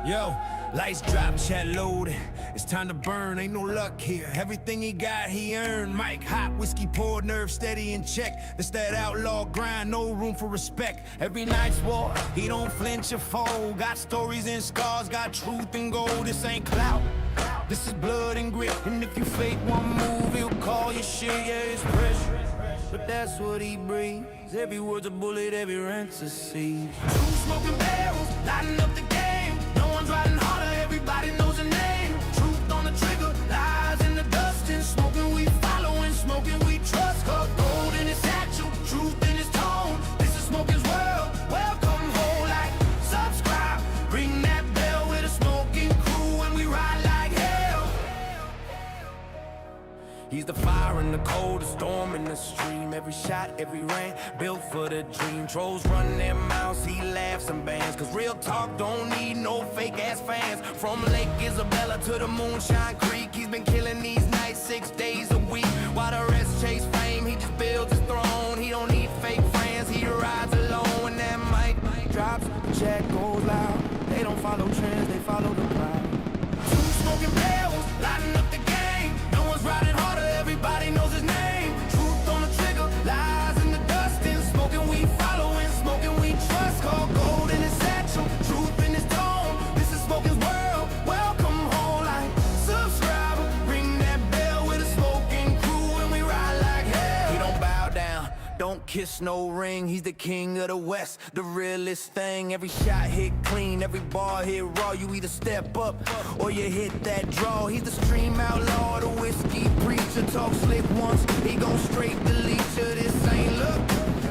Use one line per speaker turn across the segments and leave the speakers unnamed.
Yo, lights drop, chat loaded. It's time to burn, ain't no luck here. Everything he got, he earned. Mike hot, whiskey poured, nerve steady in check. That's that outlaw grind, no room for respect. Every night's war, he don't flinch or fold. Got stories and scars, got truth and gold. This ain't clout, this is blood and grit. And if you fake one move, he'll call your shit. Yeah, it's pressure, but that's what he breathes. Every word's a bullet, every rant's a seed. Two smoking barrels, lighting up the game. No one's riding harder, everybody knows the name. Truth on the trigger, lies in the dust. And smoking we follow, and smoking we trust. Cause gold in his satchel, truth in his tone. This is Smokin's world, welcome home. Like, subscribe, ring that bell with a Smokin crew. And we ride like hell. He's the fire in the cold, the storm in the stream. Every shot, every rain, built for the dream. Trolls run their mouths, he laughs and bands. Cause real talk don't need no fake ass fans. From Lake Isabella to the Moonshine Creek, he's been killing these nights 6 days a week. While the rest chase fame, he just builds his throne. He don't need fake friends, he rides alone. When that mic drops, the chat goes loud. They don't follow trends, they follow the crowd. Two smoking barrels, lighting up the game. No one's riding harder, everybody knows his name. Truth on the trigger, lies in the dust. And smoking we follow, and smoking we trust. Called gold in his satchel, truth in his tone. This is Smokin's world, welcome home. Like, subscribe, ring that bell with a Smokin crew. And we ride like hell. He don't bow down, don't kiss no ring. He's the king of the West, the realest thing. Every shot hit clean, every bar hit raw. You either step up or you hit that draw. He's the stream outlaw, the whiskey preacher. Talk slick once, he gon' straight delete you. This ain't luck,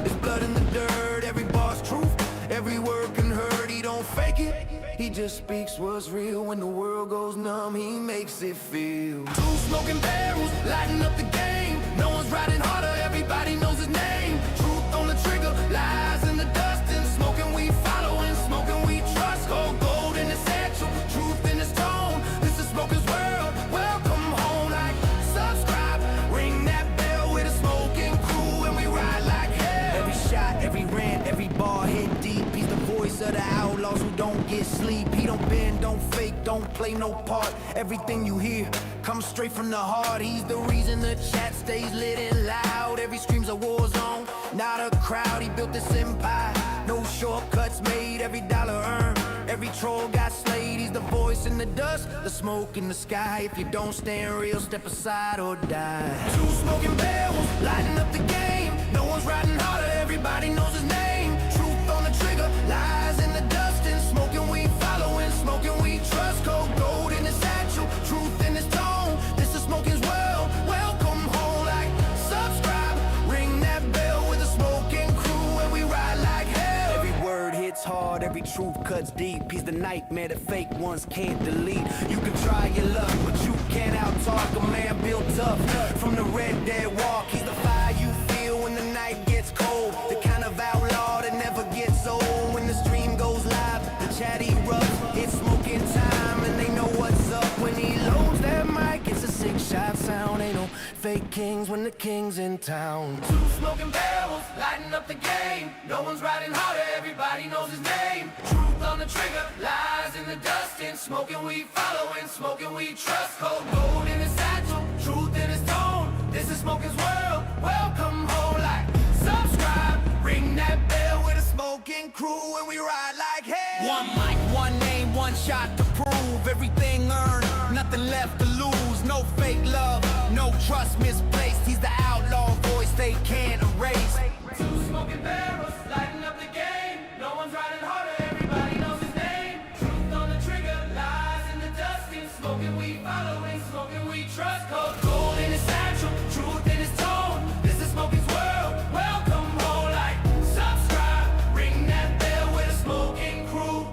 it's blood in the dirt. Every bar's truth, every word can hurt. He don't fake it, he just speaks what's real. When the world goes numb, he makes it feel. Two smoking barrels, lighting up the game. No one's riding harder, everybody knows his name. Truth on the trigger, lies in the dust. And smoking we follow, and smoking we trust. Cold gold in his satchel, truth in his tone. This is Smokin's world, welcome home. Like, subscribe, ring that bell with a Smokin crew. And we ride like hell. Every shot, every rant, every bar hit deep. He's the voice of the outlaws who don't get sleep. He don't bend, don't fake, don't play no part. Everything you hear comes straight from the heart. He's the reason the chat stays lit and loud. Every scream's a war zone, not a crowd. He built this empire, no shortcuts made. Every dollar earned, every troll got slayed. He's the voice in the dust, the smoke in the sky. If you don't stand real, step aside or die. Two smoking barrels, lighting up the game. No one's riding harder, everybody knows his name. Truth on the trigger, lies in the dust. And smoking we follow, and smoking we trust. Cold gold in his satchel, truth in his tone. This is Smokin's world, welcome home. Like, subscribe, ring that bell with a Smokin crew. And we ride like hell. Every word hits hard, every truth cuts deep. He's the nightmare that fake ones can't delete. You can try your luck, but you can't out-talk a man built up from the Red Dead Walk. He's the fire you feel when the night gets cold, the kind of outlaw that never gets old. When the stream goes live, the chat erupts. It's Smokin time, and they know what's up. When he loads that mic, it's a six-shot sound. Ain't no fake kings when the king's in town. Two smoking barrels, lighting up the game. No one's riding harder, everybody knows his name. Truth on the trigger, lies in the dust. And smoking we follow, and smoking we trust. Cold gold in his satchel, truth in his tone. This is Smokin's world, welcome home. Like, subscribe, ring that bell with a Smokin crew. And we ride like hell. One mic, one name, one shot to prove. Everything earned, nothing left to lose. No fake love, no trust misplaced. He's the outlaw voice they can't erase. Two smoking barrels, lighting up the game. No one's riding harder, everybody knows his name. Truth on the trigger, lies in the dust. And smoking we follow, and smoking we trust. Cold gold in his satchel, truth in his tone. This is Smokin's world, welcome home. Like, subscribe, ring that bell with a Smokin crew.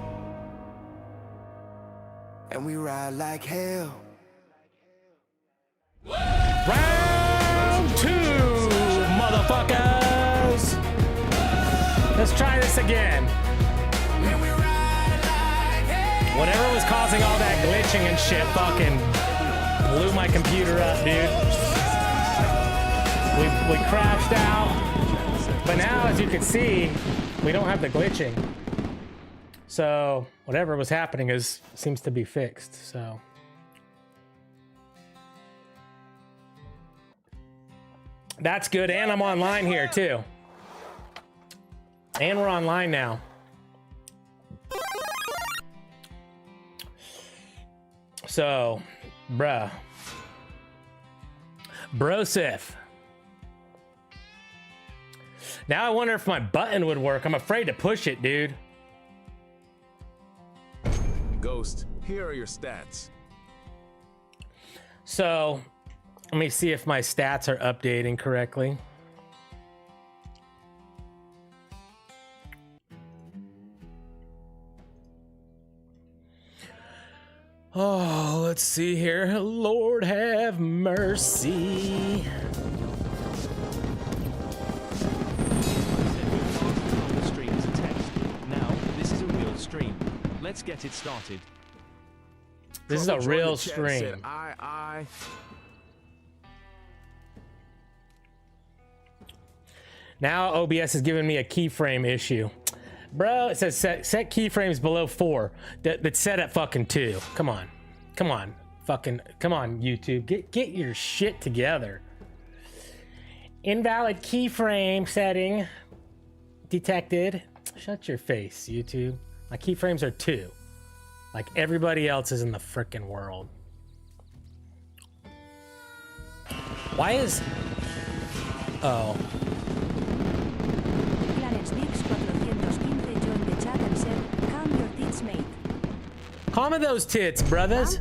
And we ride like hell.
Round two, motherfuckers. Let's try this again. Whatever was causing all that glitching and shit fucking blew my computer up, dude. we crashed out, but now, as you can see, we don't have the glitching. So whatever was happening seems to be fixed. So that's good, and I'm online here too, and we're online now. So, Brosif. Now I wonder if my button would work. I'm afraid to push it, dude.
Ghost, here are your stats.
So, let me see if my stats are updating correctly. Oh, let's see here. Lord have mercy.
Now, this is a real stream. Let's get it started.
This is a real stream.
I.
Now OBS is giving me a keyframe issue. Bro, it says set keyframes below 4. That's set at fucking 2. Come on. Come on. Fucking, come on, YouTube. Get your shit together. Invalid keyframe setting detected. Shut your face, YouTube. My keyframes are 2. Like everybody else is in the frickin' world. Why is... Oh. Calm of those tits, brothers.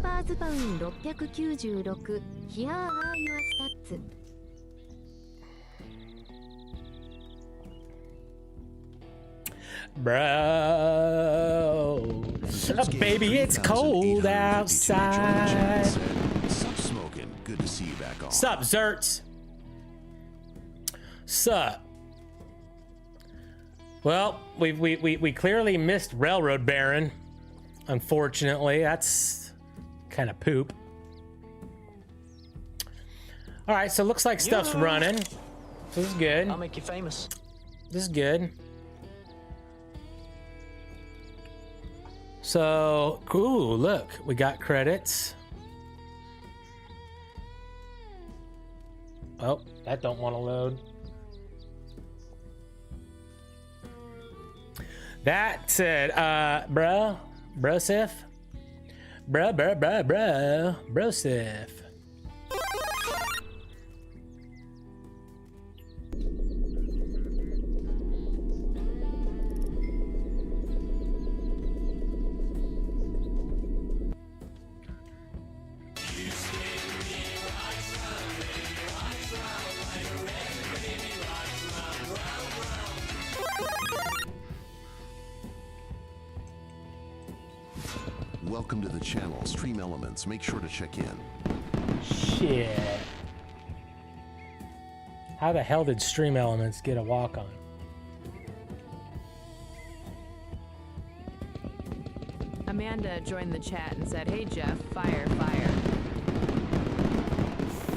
Bro, baby, it's cold outside.
Sup, Smokin? Good to see you back on.
Sup, Zerts? Sup? Well, we clearly missed Railroad Baron. Unfortunately, that's kind of poop. All right, so it looks like stuff's running. So this is good.
I'll make you famous.
This is good. So, ooh, look, we got credits. Oh, that don't want to load. That said, Brosif. Brosif.
Welcome to the channel, Stream Elements. Make sure to check in.
Shit. How the hell did Stream Elements get a walk on?
Amanda joined the chat and said, "Hey Jeff, fire, fire."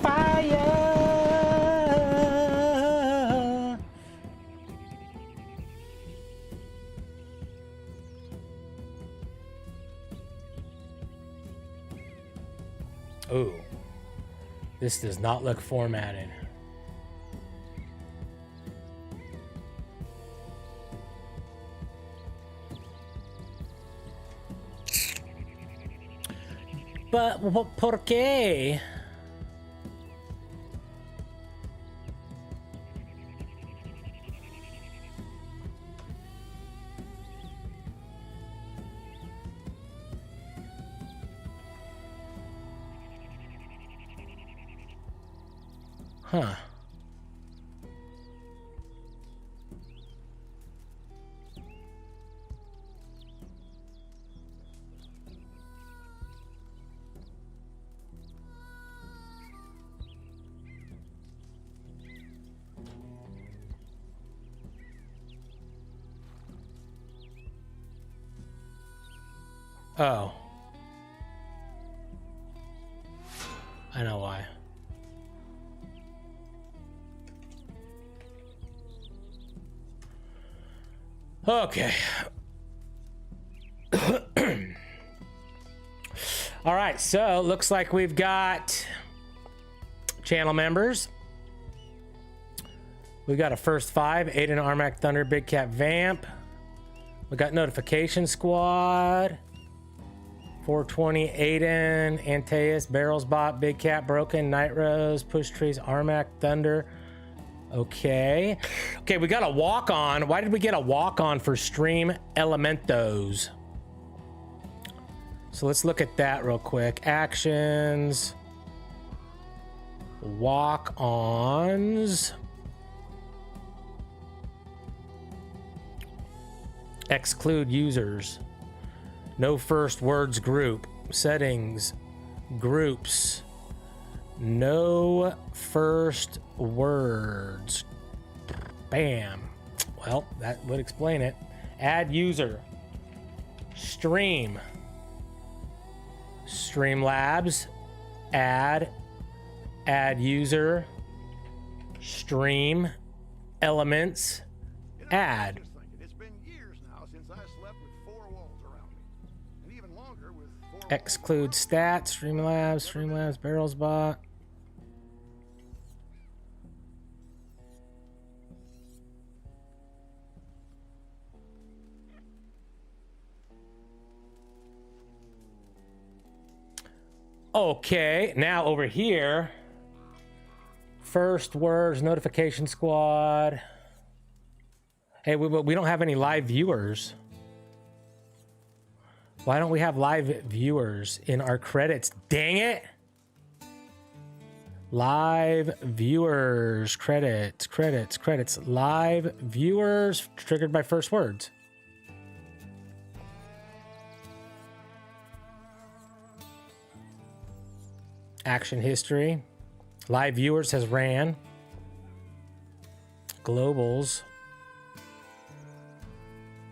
Fire! Ooh, this does not look formatted. But ¿por qué? Huh. Oh. I know why. Okay. All right, so looks like we've got channel members. We've got a first 5, Aiden, Armac, Thunder, Big Cat, Vamp. We got Notification Squad. 420, Aiden, Antaeus, Barrels Bot, Big Cat, Broken, Night Rose, Push Trees, Armac, Thunder. Okay. Okay, we got a walk-on. Why did we get a walk-on for Stream Elementos? So let's look at that real quick. Actions. Walk-ons. Exclude users. No first words group. Settings. Groups. No first words. Bam. Well, that would explain it. Add user. Stream. Streamlabs. Add. Add user. Stream. Elements. Add.
It's been years now since I slept with 4 walls around me. And even longer with 4
Exclude stats. Streamlabs. Barrels Bot. Okay, now over here, first words, Notification Squad. Hey, we don't have any live viewers. Why don't we have live viewers in our credits? Dang it! Live viewers, credits. Live viewers triggered by first words. Action history. Live viewers has ran. Globals.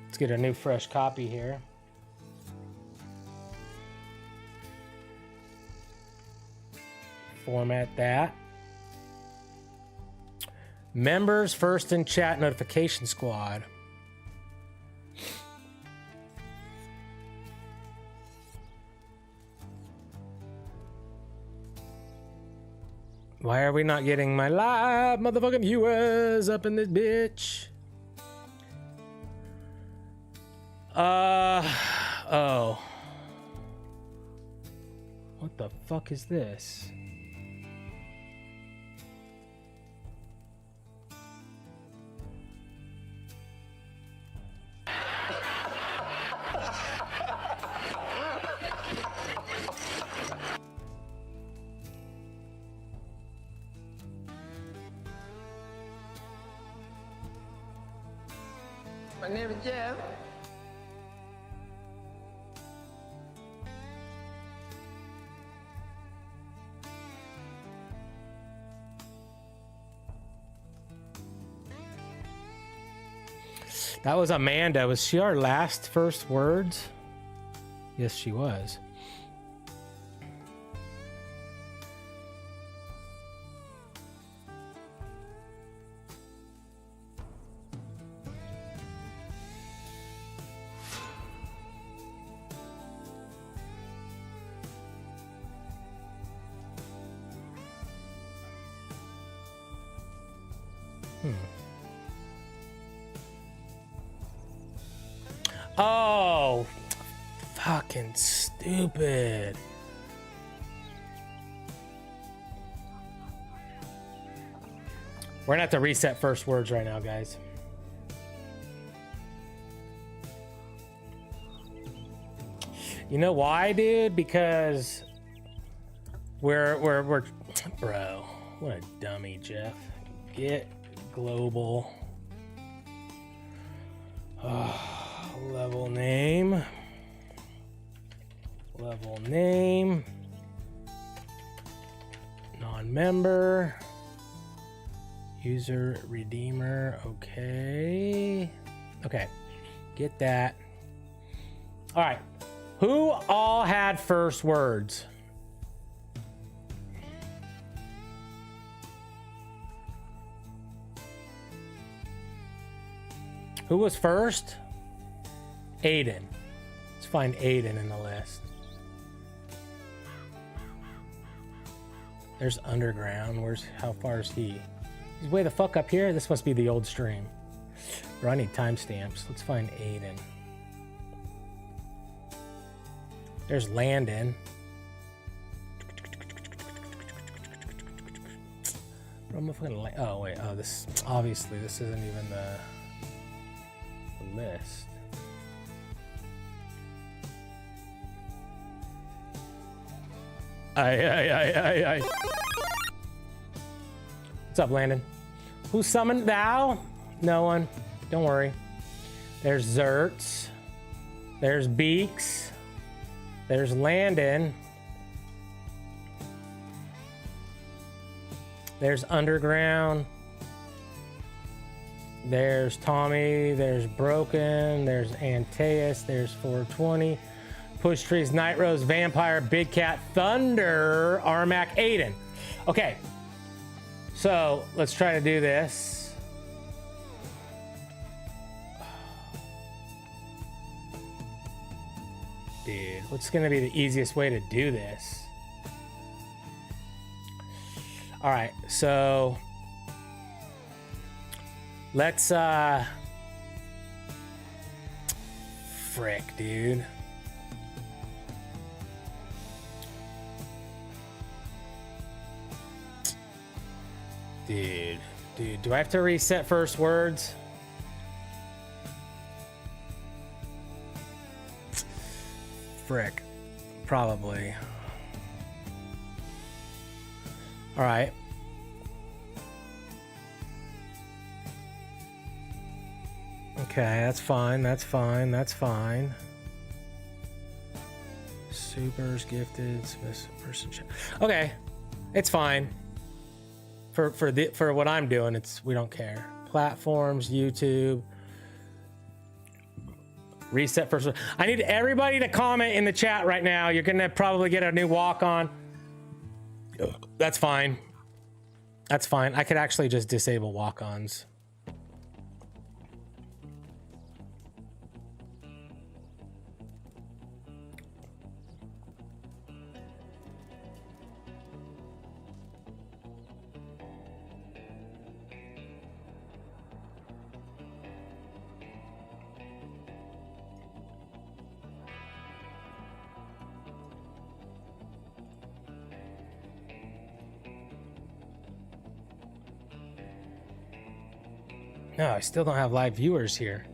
Let's get a new fresh copy here. Format that. Members first in chat Notification Squad. Why are we not getting my live motherfucking viewers up in this bitch? Oh. What the fuck is this?
My name is Jeff.
That was Amanda. Was she our last first words? Yes, she was. Oh, fucking stupid. We're gonna have to reset first words right now, guys. You know why, dude? Because we're bro, what a dummy, Jeff. Get global. Level name. Non-member. User redeemer. Okay. Get that. All right. Who all had first words? Who was first? Aiden. Let's find Aiden in the list. There's Underground. How far is he? He's way the fuck up here. This must be the old stream. Bro, I need timestamps. Let's find Aiden. There's Landon. Oh wait, oh this obviously this isn't even the list. Aye. What's up, Landon? Who summoned thou? No one. Don't worry. There's Zertz. There's Beaks. There's Landon. There's Underground. There's Tommy. There's Broken. There's Antaeus. There's 420. Push Trees, Night Rose, Vampire, Big Cat, Thunder, Armac, Aiden. Okay. So let's try to do this. Dude, what's going to be the easiest way to do this? All right, so let's frick, dude. Dude, do I have to reset first words? Frick, probably. All right. Okay, that's fine. That's fine. That's fine. Supers, gifted, person. Okay, it's fine. For what I'm doing, we don't care. Platforms, YouTube. Reset first. I need everybody to comment in the chat right now. You're gonna probably get a new walk on. That's fine. That's fine. I could actually just disable walk-ons. No, I still don't have live viewers here.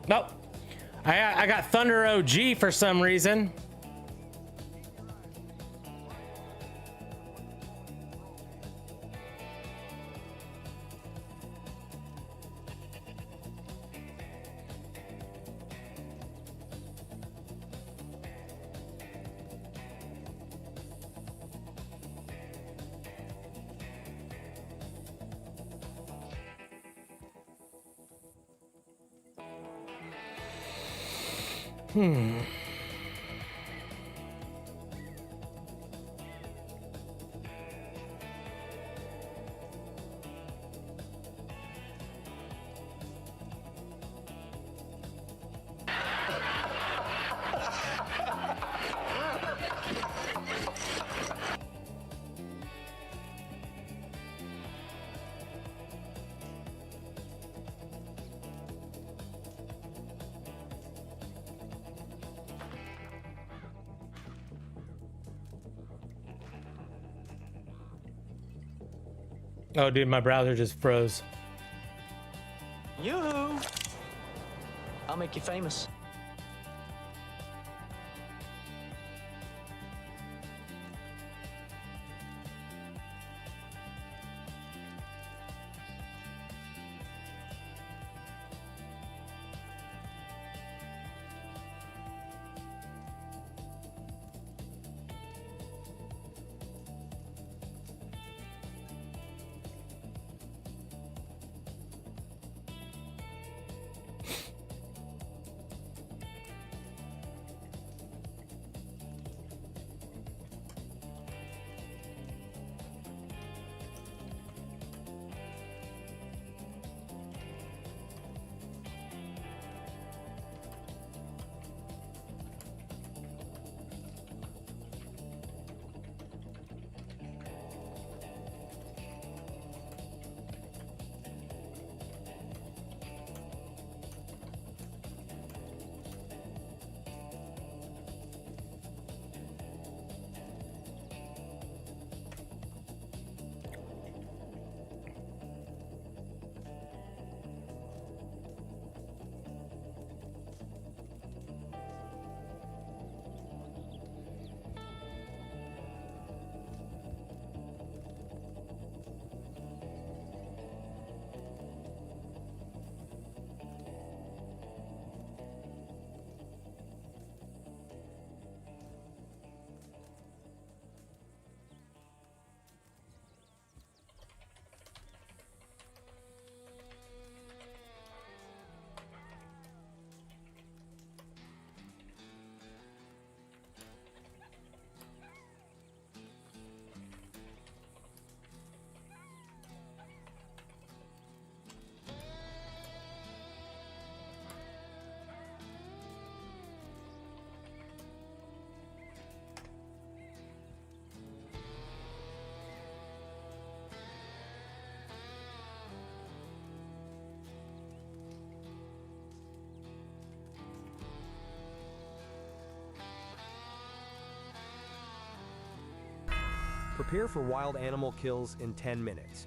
Nope. I got Thunder OG for some reason. Oh, dude, my browser just froze.
Yoo-hoo! I'll make you famous.
Prepare for wild animal kills in 10 minutes.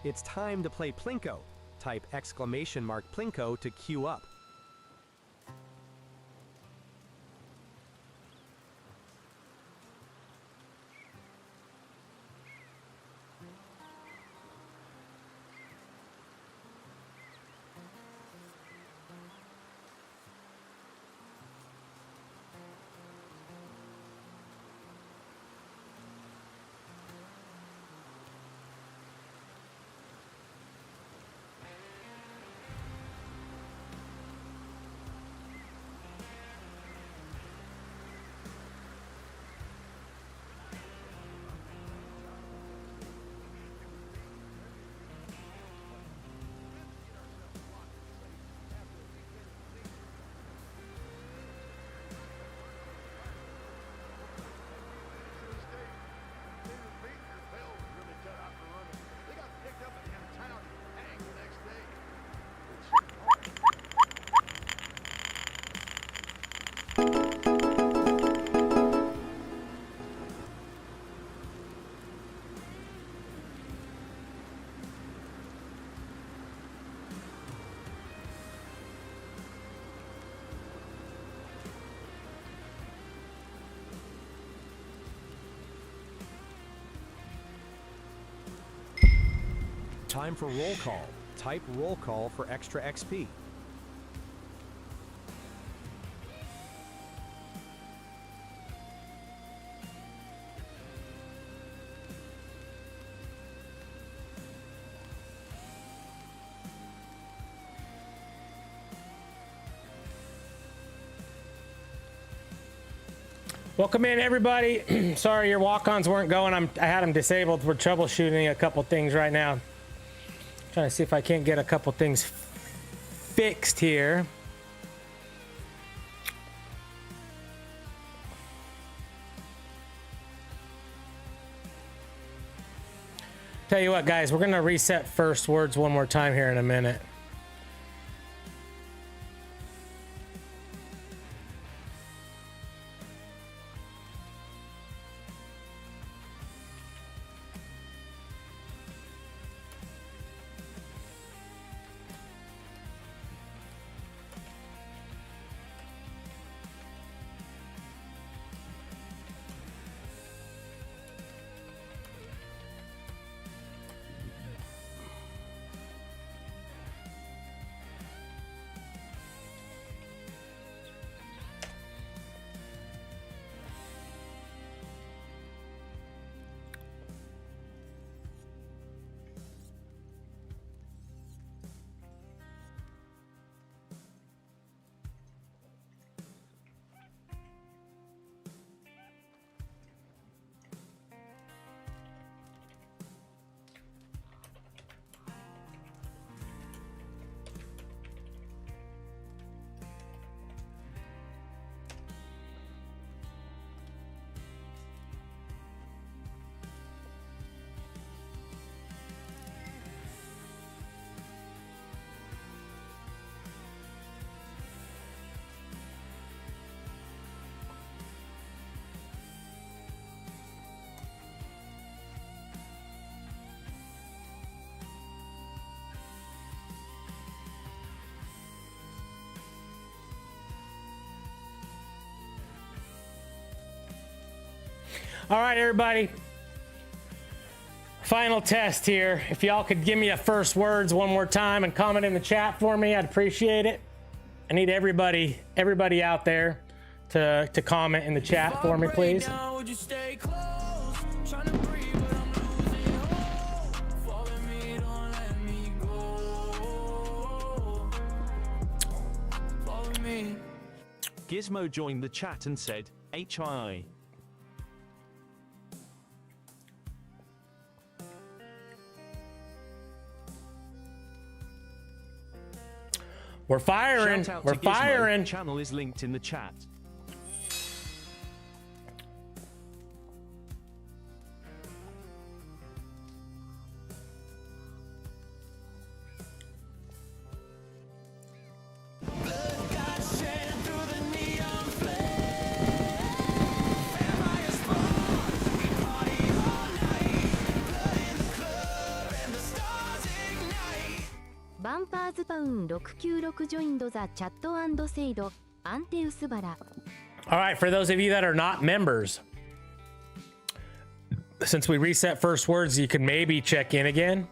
It's time to play Plinko. Type !Plinko to queue up. Time for roll call. Type roll call for extra XP.
Welcome in, everybody. Sorry your walk-ons weren't going. I had them disabled. We're troubleshooting a couple things right now. Trying to see if I can't get a couple things fixed here. Tell you what, guys, we're gonna reset first words one more time here in a minute. All right, everybody. Final test here. If y'all could give me a first words one more time and comment in the chat for me, I'd appreciate it. I need everybody out there to comment in the chat for me, please.
Gizmo joined the chat and said, HI.
We're firing.
Shout out
We're
to Gizmo.
firing.
Channel is linked in the chat.
スパウン696ジョインドザチャット&セイドアンテウスバラ。
All right, for those of you that are not members, since we reset first words, you can maybe check in again.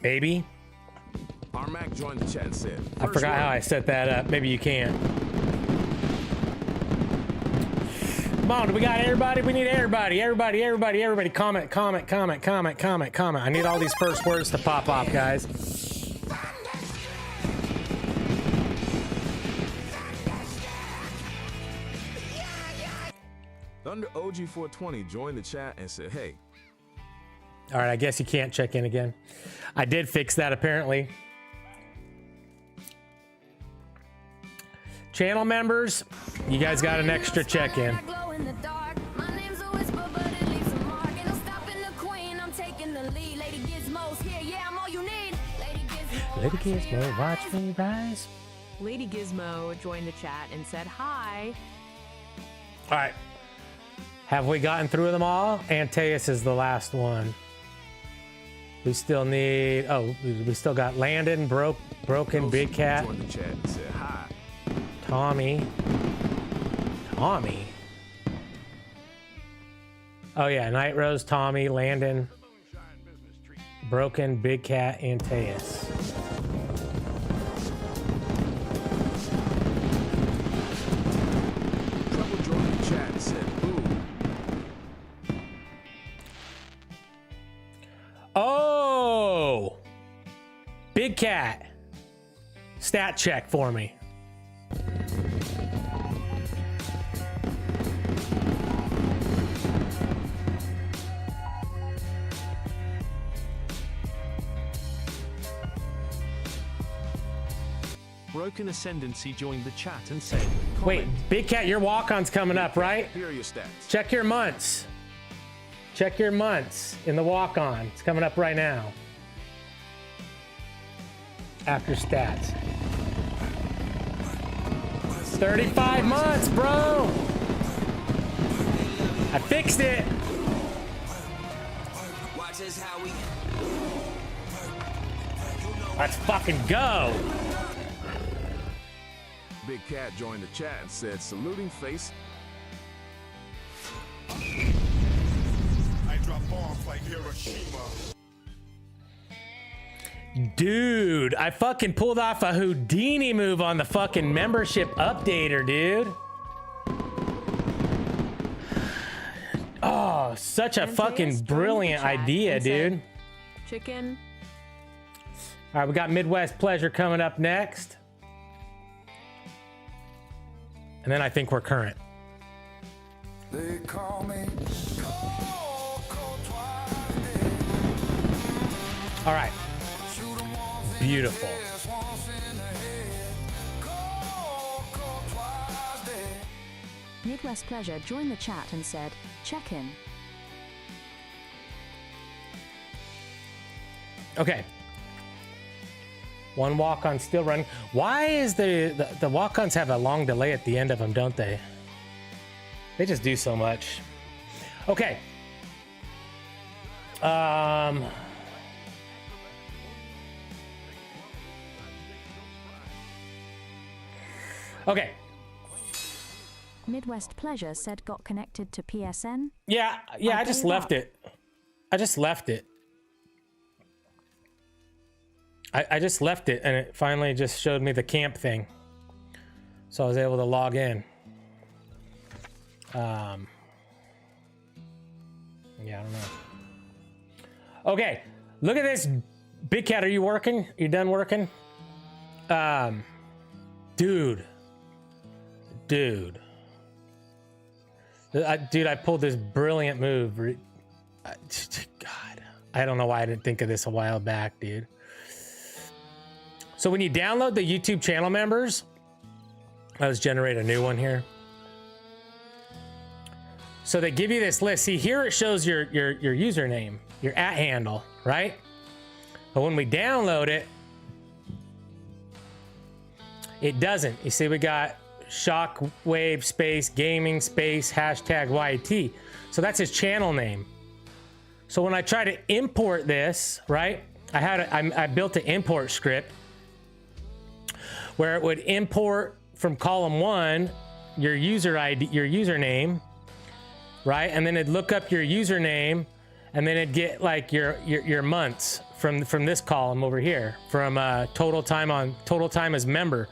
Maybe.
Armac joined the chat and said,
I forgot how I set that up. Maybe you can. Come on, we got everybody. We need everybody. Everybody. Comment. I need all these first words to pop off, guys.
Thunder OG 420 joined the chat and said, hey.
All right, I guess you can't check in again. I did fix that apparently. Channel members, you guys got an extra check-in. Lady Gizmo, watch me rise.
Lady Gizmo joined the chat and said hi.
All right. Have we gotten through them all? Antaeus is the last one. We still need... Oh, we still got Landon, Broken, Big Cat.
Joined the chat and said hi.
Tommy. Oh yeah, Night Rose, Tommy, Landon, Broken, Big Cat, Antaeus.
Trouble joined the chat and said, ooh.
Oh! Big Cat. Stat check for me.
Broken Ascendancy joined the chat and said,
Wait,
comment.
Big Cat, your walk-on's coming up, right?
Here are your stats.
Check your months. Check your months in the walk-on. It's coming up right now. After stats. 35 months, bro! I fixed it! Let's fucking go!
Big Cat joined the chat and said, saluting face.
I drop bombs like Hiroshima.
Dude, I fucking pulled off a Houdini move on the fucking membership updater, dude. Oh, such a fucking brilliant idea, dude.
Chicken.
All right, we got Midwest Pleasure coming up next. And then I think we're current.
They call me
All right. Beautiful.
Midwest Pleasure joined the chat and said, check in.
Okay. One walk-on still running. Why is the walk-ons have a long delay at the end of them, don't they? They just do so much. Okay. Okay.
Midwest Pleasure said got connected to PSN.
Yeah, I just left it. I just left it. I just left it, and it finally just showed me the camp thing. So I was able to log in. Yeah, I don't know. Okay, look at this. Big Cat, are you working? You done working? Dude. Dude, I pulled this brilliant move. God, I don't know why I didn't think of this a while back, dude. So when you download the YouTube channel members, let's generate a new one here. So they give you this list. See, here it shows your username, your @ handle, right? But when we download it, it doesn't. You see, we got Shockwave space gaming space #YT. So that's his channel name. So when I try to import this, right, I built an import script where it would import from column 1 your user ID, your username, right? And then it'd look up your username, and then it'd get like your months from this column over here, from total time as member.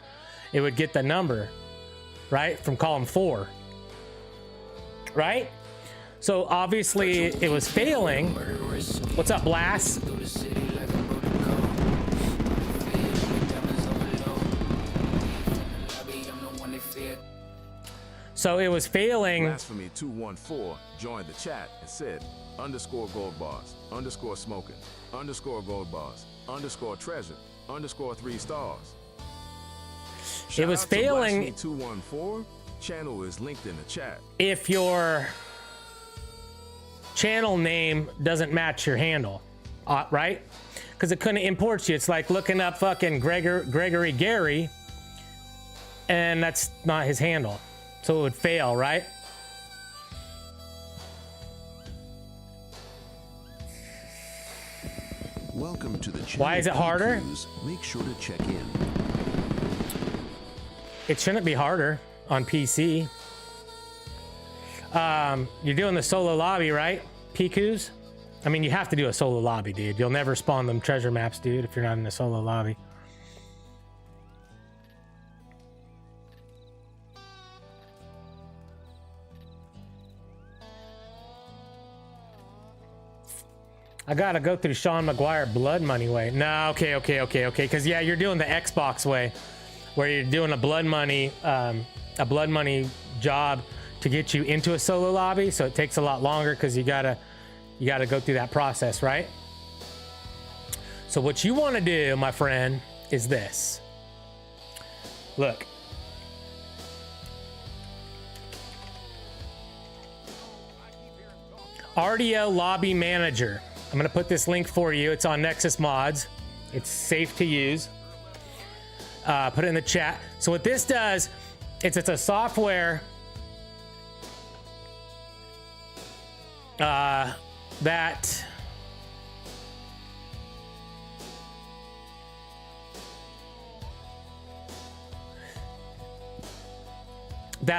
It would get the number, right, from column 4, right? So obviously it was failing. What's up, Blast? So it was failing.
Blasphemy 214 joined the chat and said _ gold bars, _ smoking, _ gold bars, _ treasure, _ 3 stars.
It was failing.
214 channel is linked in the chat.
If your channel name doesn't match your handle, right? Because it couldn't import you. It's like looking up fucking Gregory Gary, and that's not his handle. So it would fail, right?
Welcome to the channel.
Why is it harder?
Make sure to check in.
It shouldn't be harder on PC. You're doing the solo lobby, right? Pikus? I mean, you have to do a solo lobby, dude. You'll never spawn them treasure maps, dude, if you're not in a solo lobby. I gotta go through Sean McGuire blood money way. No, okay. Because yeah, you're doing the Xbox way, where you're doing a blood money job to get you into a solo lobby. So it takes a lot longer because you gotta go through that process, right? So what you want to do, my friend, is this. Look. RDO Lobby Manager. I'm going to put this link for you. It's on Nexus Mods. It's safe to use. Put it in the chat. So what this does, it's a software that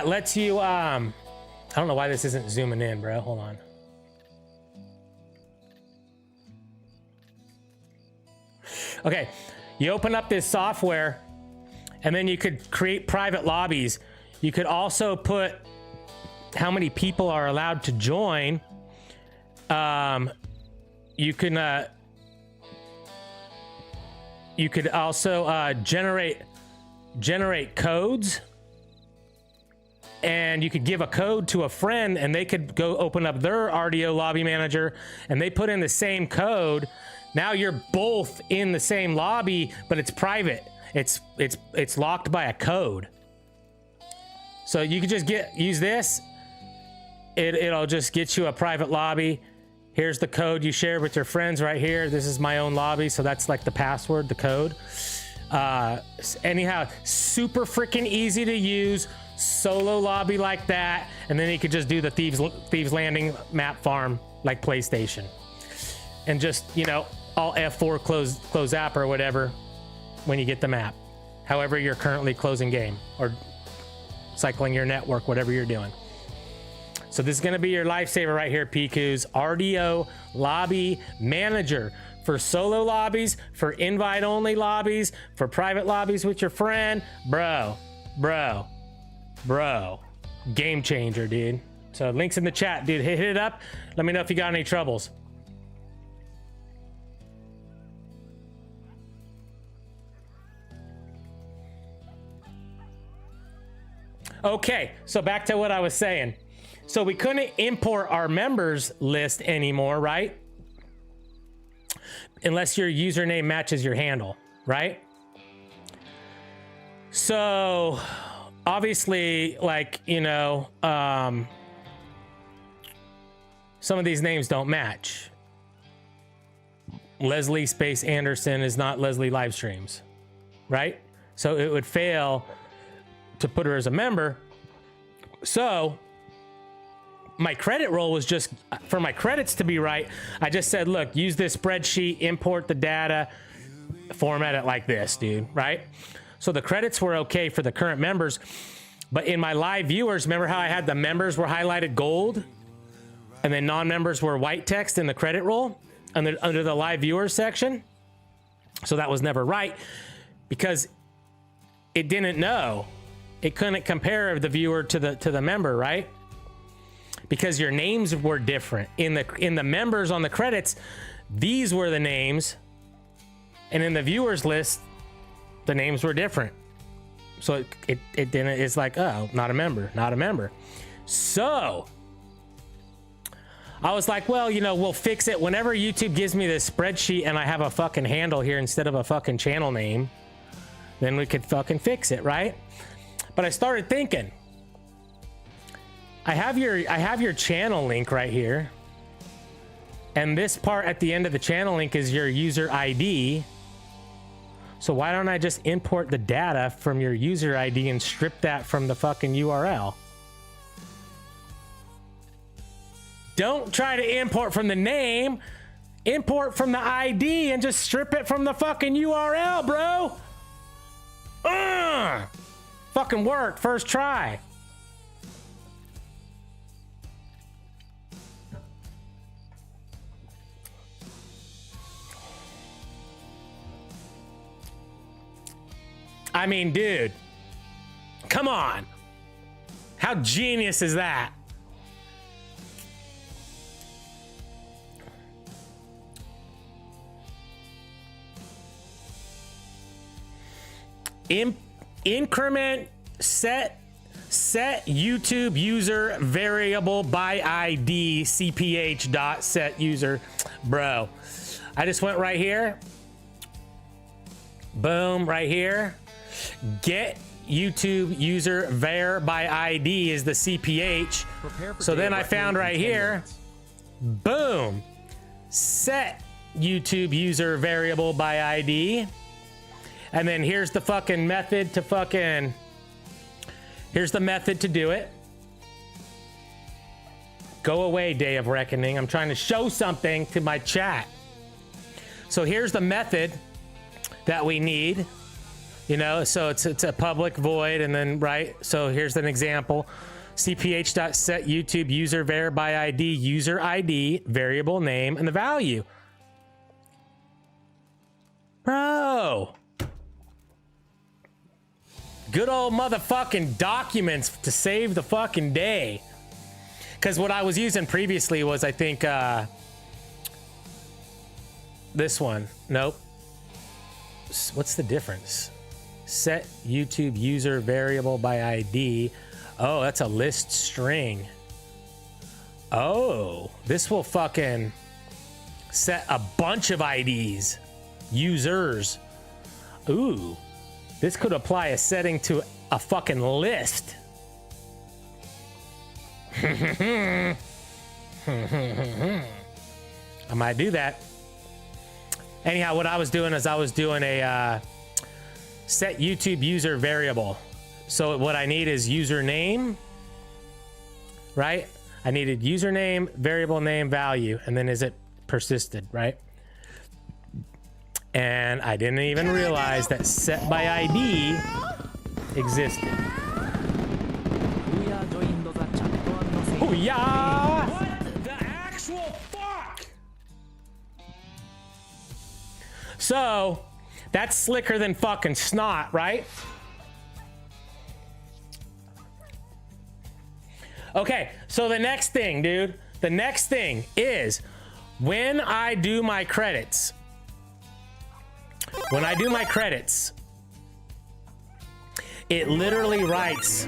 lets you I don't know why this isn't zooming in, bro. Hold on. Okay, you open up this software, and then you could create private lobbies. You could also put how many people are allowed to join. You could also generate codes, and you could give a code to a friend, and they could go open up their RDO Lobby Manager, and they put in the same code. Now you're both in the same lobby, but it's private. It's locked by a code. So you could just use this. It'll just get you a private lobby. Here's the code you share with your friends right here. This is my own lobby, so that's like the password, the code. Anyhow, super freaking easy to use. Solo lobby like that, and then you could just do the Thieves Landing map farm like PlayStation, and just, you know, all F4 close app or whatever when you get the map. However you're currently closing game or cycling your network, whatever you're doing. So this is going to be your lifesaver right here, Piku's RDO Lobby Manager for solo lobbies, for invite only lobbies, for private lobbies with your friend. Bro, game changer, dude. So links in the chat, dude. Hit it up. Let me know if you got any troubles. Okay, so back to what I was saying. So we couldn't import our members list anymore, right? Unless your username matches your handle, right? So obviously, like, you know, some of these names don't match. Leslie Space Anderson is not Leslie Livestreams, right? So it would fail to put her as a member. So my credit roll was just for my credits to be right. I just said, look, use this spreadsheet, import the data, format it like this, dude, right? So the credits were okay for the current members, but in my live viewers, remember how I had the members were highlighted gold and then non-members were white text in the credit roll under the live viewers section? So that was never right because it didn't know. It couldn't compare the viewer to the member, right? Because your names were different. In the members on the credits, these were the names, and in the viewers list, the names were different. So it didn't. It's like, oh, not a member, not a member. So I was like, well, you know, we'll fix it whenever YouTube gives me this spreadsheet and I have a fucking handle here instead of a fucking channel name. Then we could fucking fix it, right? But I started thinking, I have your channel link right here. And this part at the end of the channel link is your user ID. So why don't I just import the data from your user ID and strip that from the fucking URL? Don't try to import from the name. Import from the ID and just strip it from the fucking URL, bro. Fucking worked first try. I mean, dude, come on. How genius is that? Increment set YouTube user variable by ID cph dot set user. Bro, I just went right here. Boom, right here. Get YouTube user var by ID is the cph. So then I found right here. Boom. Set YouTube user variable by ID. And then here's the fucking method to fucking, here's the method to do it. Go away, Day of Reckoning. I'm trying to show something to my chat. So here's the method that we need, you know, so it's a public void and then, right? So here's an example. cph.set YouTube user var by ID, user ID, variable name, and the value. Bro. Good old motherfucking documents to save the fucking day. Because what I was using previously was, I think, this one. Nope. What's the difference? Set YouTube user variable by ID. Oh, that's a list string. Oh, this will fucking set a bunch of IDs. Users. Ooh. This could apply a setting to a fucking list. I might do that. Anyhow, what I was doing is I was doing a set YouTube user variable. So what I need is username, right? I needed username, variable name, value, and then is it persisted, right? And I didn't even realize that set by ID existed. Oh yeah! What the actual fuck? So that's slicker than fucking snot, right? Okay, so the next thing, dude, the next thing is when I do my credits. When I do my credits, it literally writes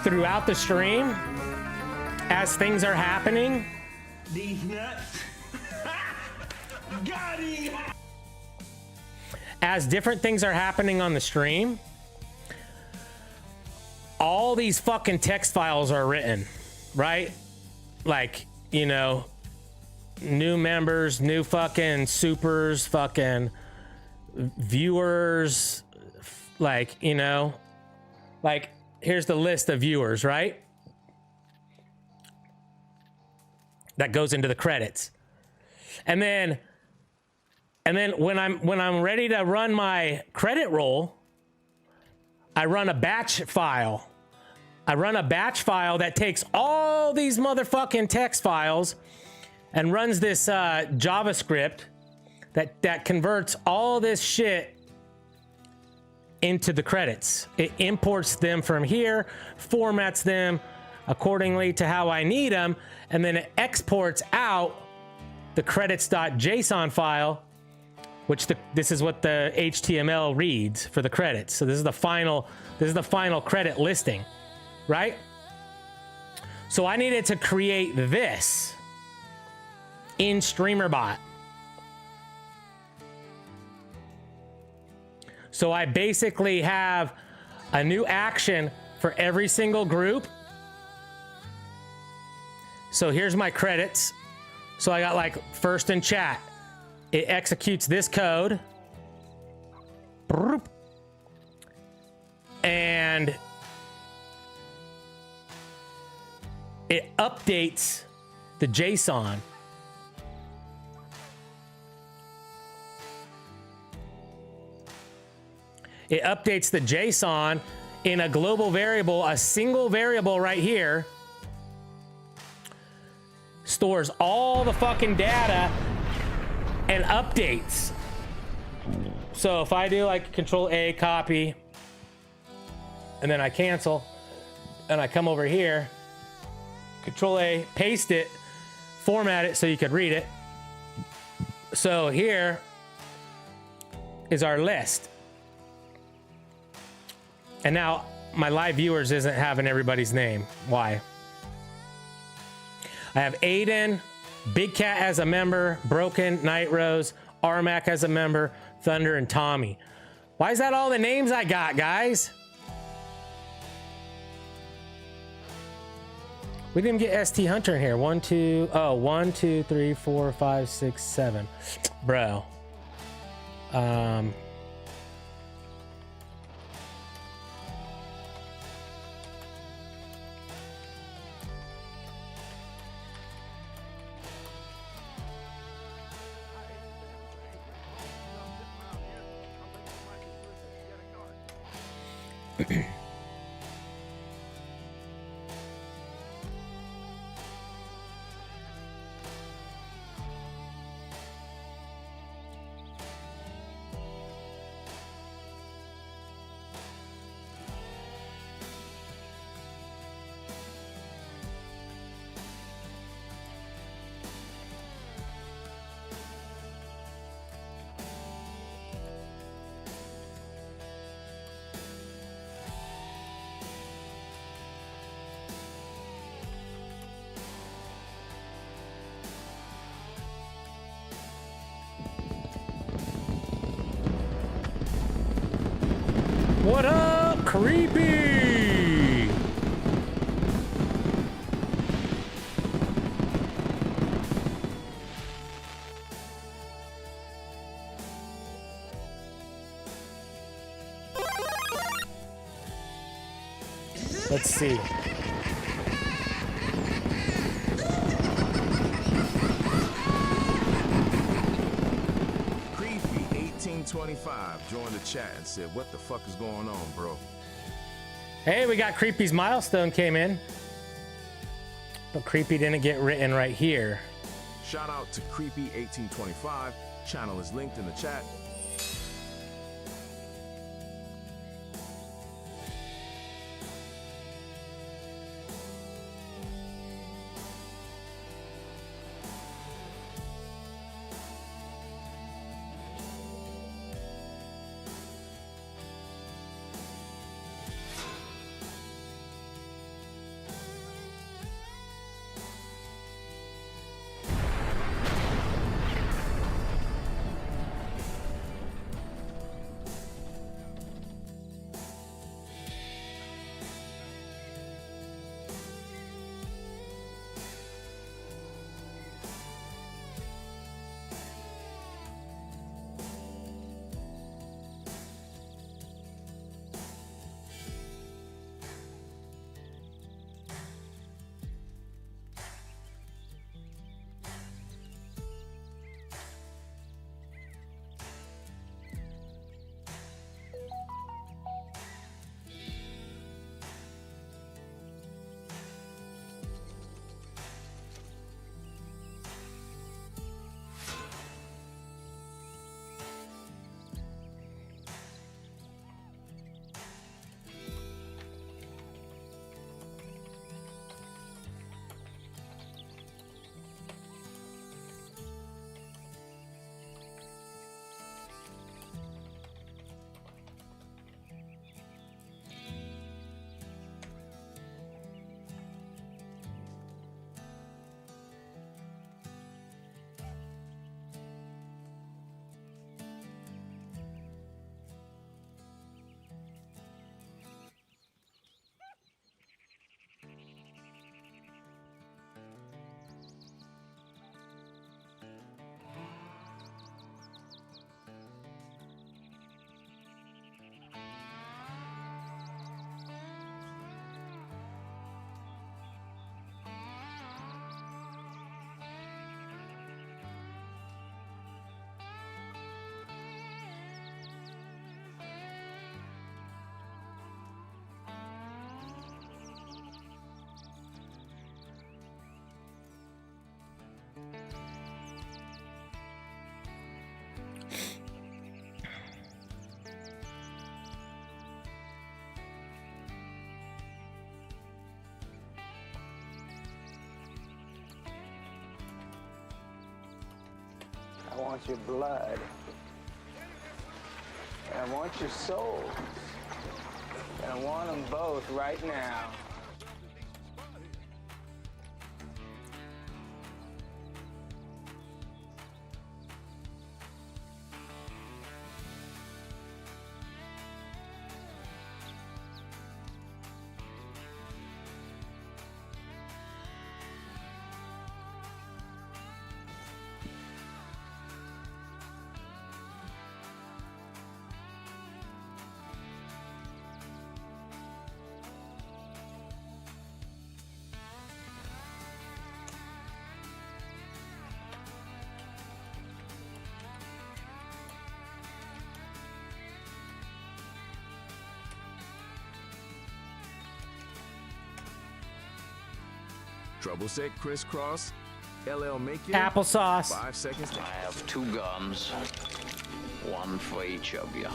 throughout the stream as things are happening. These nuts. Got him. As different things are happening on the stream, all these fucking text files are written, right? Like, you know, new members, new fucking supers, fucking viewers, like, you know, like here's the list of viewers, right? that goes into the credits. And then when I'm ready to run my credit roll, I run a batch file. I run a batch file that takes all these motherfucking text files and runs this JavaScript that converts all this shit into the credits. It imports them from here, formats them accordingly to how I need them, and then it exports out the credits.json file, which this is what the HTML reads for the credits. So this is the final credit listing, right? So I needed to create this in StreamerBot. So I basically have a new action for every single group. So here's my credits. So I got like first in chat. It executes this code. And it updates the JSON. It updates the JSON in a global variable, a single variable right here. Stores all the fucking data and updates. So if I do like Control A, copy, and then I cancel, and I come over here, Control A, paste it, format it so you could read it. So here is our list. And now my live viewers isn't having everybody's name. Why? I have Aiden, Big Cat as a member, Broken, Night Rose, Armac as a member, Thunder, and Tommy. Why is that all the names I got, guys? We didn't get ST Hunter in here. 1, 2, 3, 4, 5, 6, 7. Bro. What up, creepy? Let's see.
Creepy 1825 joined the chat and said, "What the fuck is going on, bro?"
Hey, we got Creepy's milestone came in. But Creepy didn't get written right here.
Shout out to Creepy 1825. Channel is linked in the chat.
want your blood. And I want your souls. And I want them both right now.
Trouble set crisscross. LL make you.
Applesauce.
5 seconds.
I have 2 guns, one for each of you.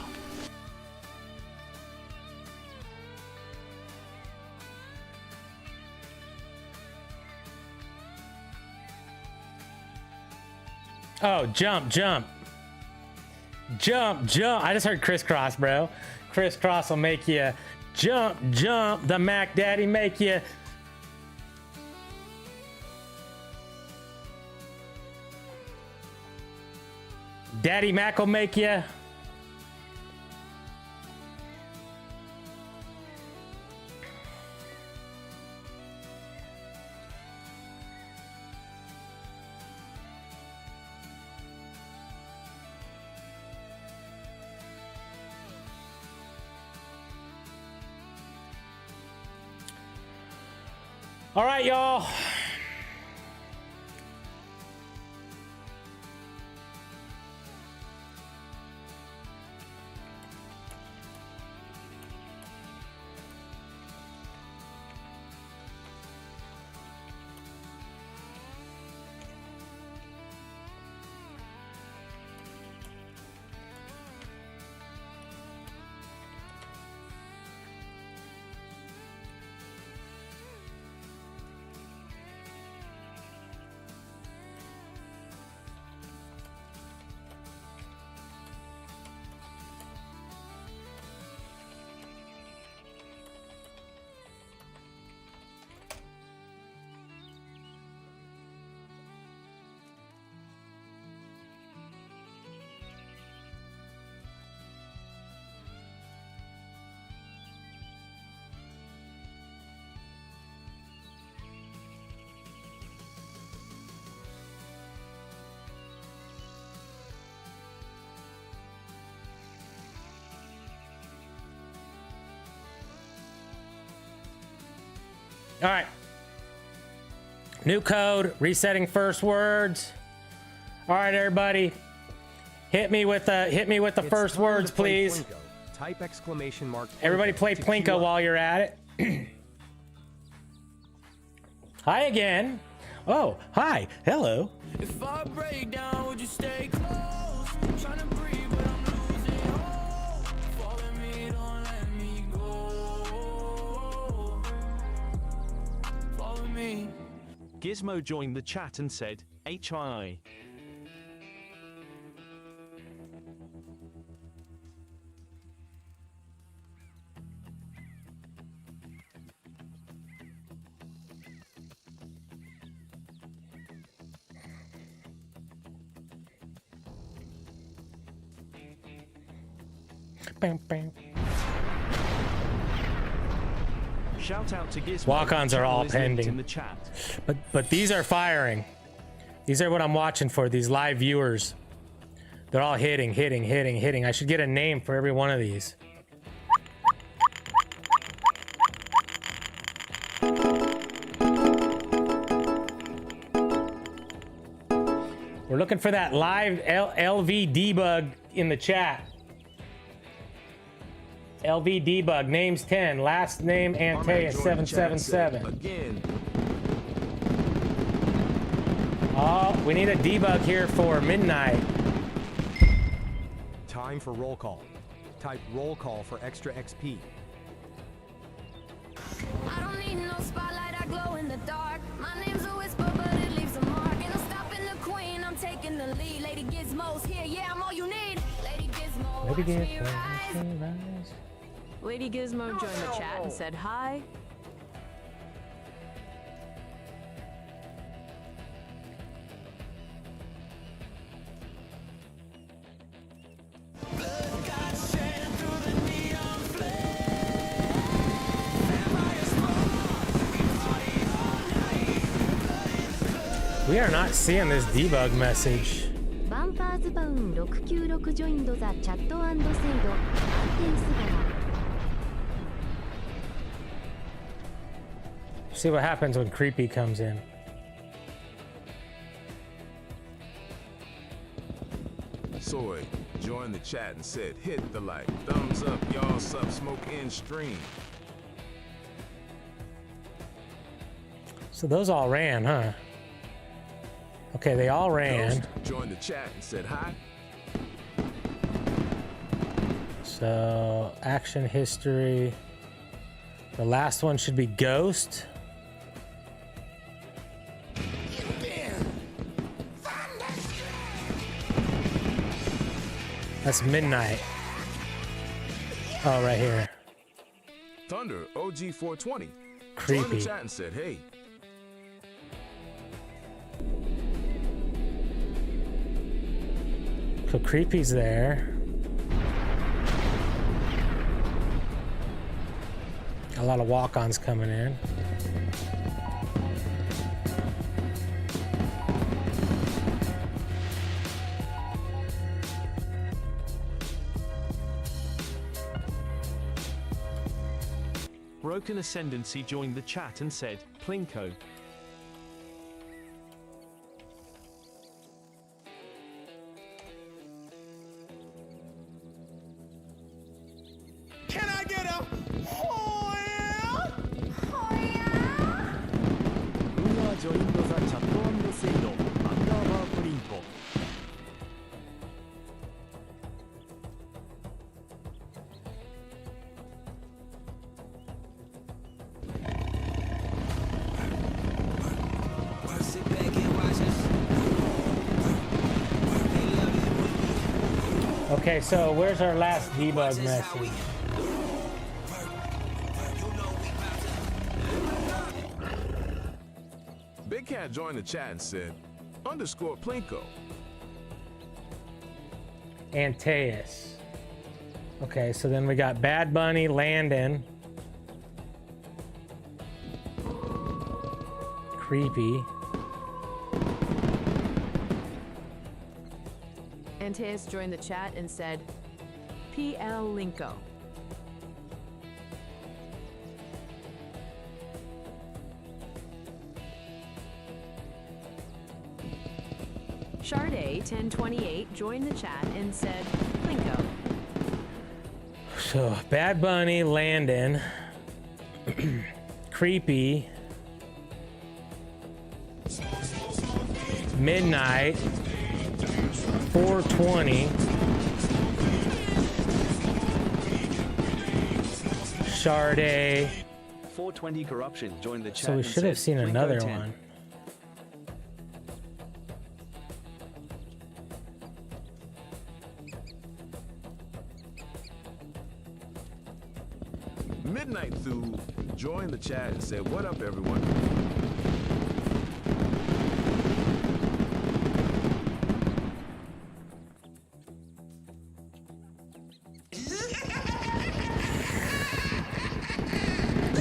Oh, jump, jump. Jump, jump. I just heard crisscross, bro. Crisscross will make you jump, jump. The Mac Daddy make you. Daddy Mac will make you. All right, y'all. All right. New code, resetting first words. All right, everybody. Hit me with the first words, please.
Plinko. Type exclamation mark.
Everybody play Plinko while you're at it. Hi again. Oh, hi. Hello.
If I break down, would you stay close? Trying to breathe, but I'm losing hope. Follow me, don't let me go. Follow me.
Gizmo joined the chat and said, HI.
Bam, bam.
Shout out to Gizmo.
Walk-ons are all
Channel is linked
pending.
in the chat.
But these are firing. These are what I'm watching for, these live viewers. They're all hitting. I should get a name for every one of these. We're looking for that live LV debug in the chat. LV debug, name's 10, last name Antea 777.
Again.
Oh, we need a debug here for midnight.
Time for roll call. Type roll call for extra XP.
I don't need no spotlight, I glow in the dark. My name's a whisper, but it leaves a mark. And I'm stopping the queen, I'm taking
taking the lead. Lady Gizmo's here, yeah, I'm all you need. Lady Gizmo,
Maybe
watch
get
me rise.
Lady Gizmo joined the chat and said hi.
We are not seeing this debug message.
バンパーズバウン696ジョインドザチャット&セイドアンテウス川
See what happens when Creepy comes in.
Soy joined the chat and said, hit the like. Thumbs up, y'all. Sub Smokin stream.
So those all ran, huh? Okay, they all ran.
Ghost joined the chat and said hi.
So, action history. The last one should be Ghost. That's Midnight. Oh, right here.
Thunder OG 420 joined
Creepy.
the chat and said, hey.
So Creepy's there. A lot of walk-ons coming in.
Broken Ascendancy joined the chat and said, Plinko.
Can I get a oh yeah?
Who are joined the chat and said, Plinko.
Okay, so where's our last debug message?
Big Cat joined the chat and said, underscore Plinko.
Antaeus. Okay, so then we got Bad Bunny, Landon. Creepy.
Antaeus joined the chat and said, PL Linko. Sharday 1028 joined the chat and said, Linko.
So Bad Bunny, Landon, Creepy, Midnight, 420, Sharday.
420 Corruption joined the chat.
So we
and
should have
said,
seen
Plinko
another
10.
one.
Midnight Through joined the chat and said, what up, everyone?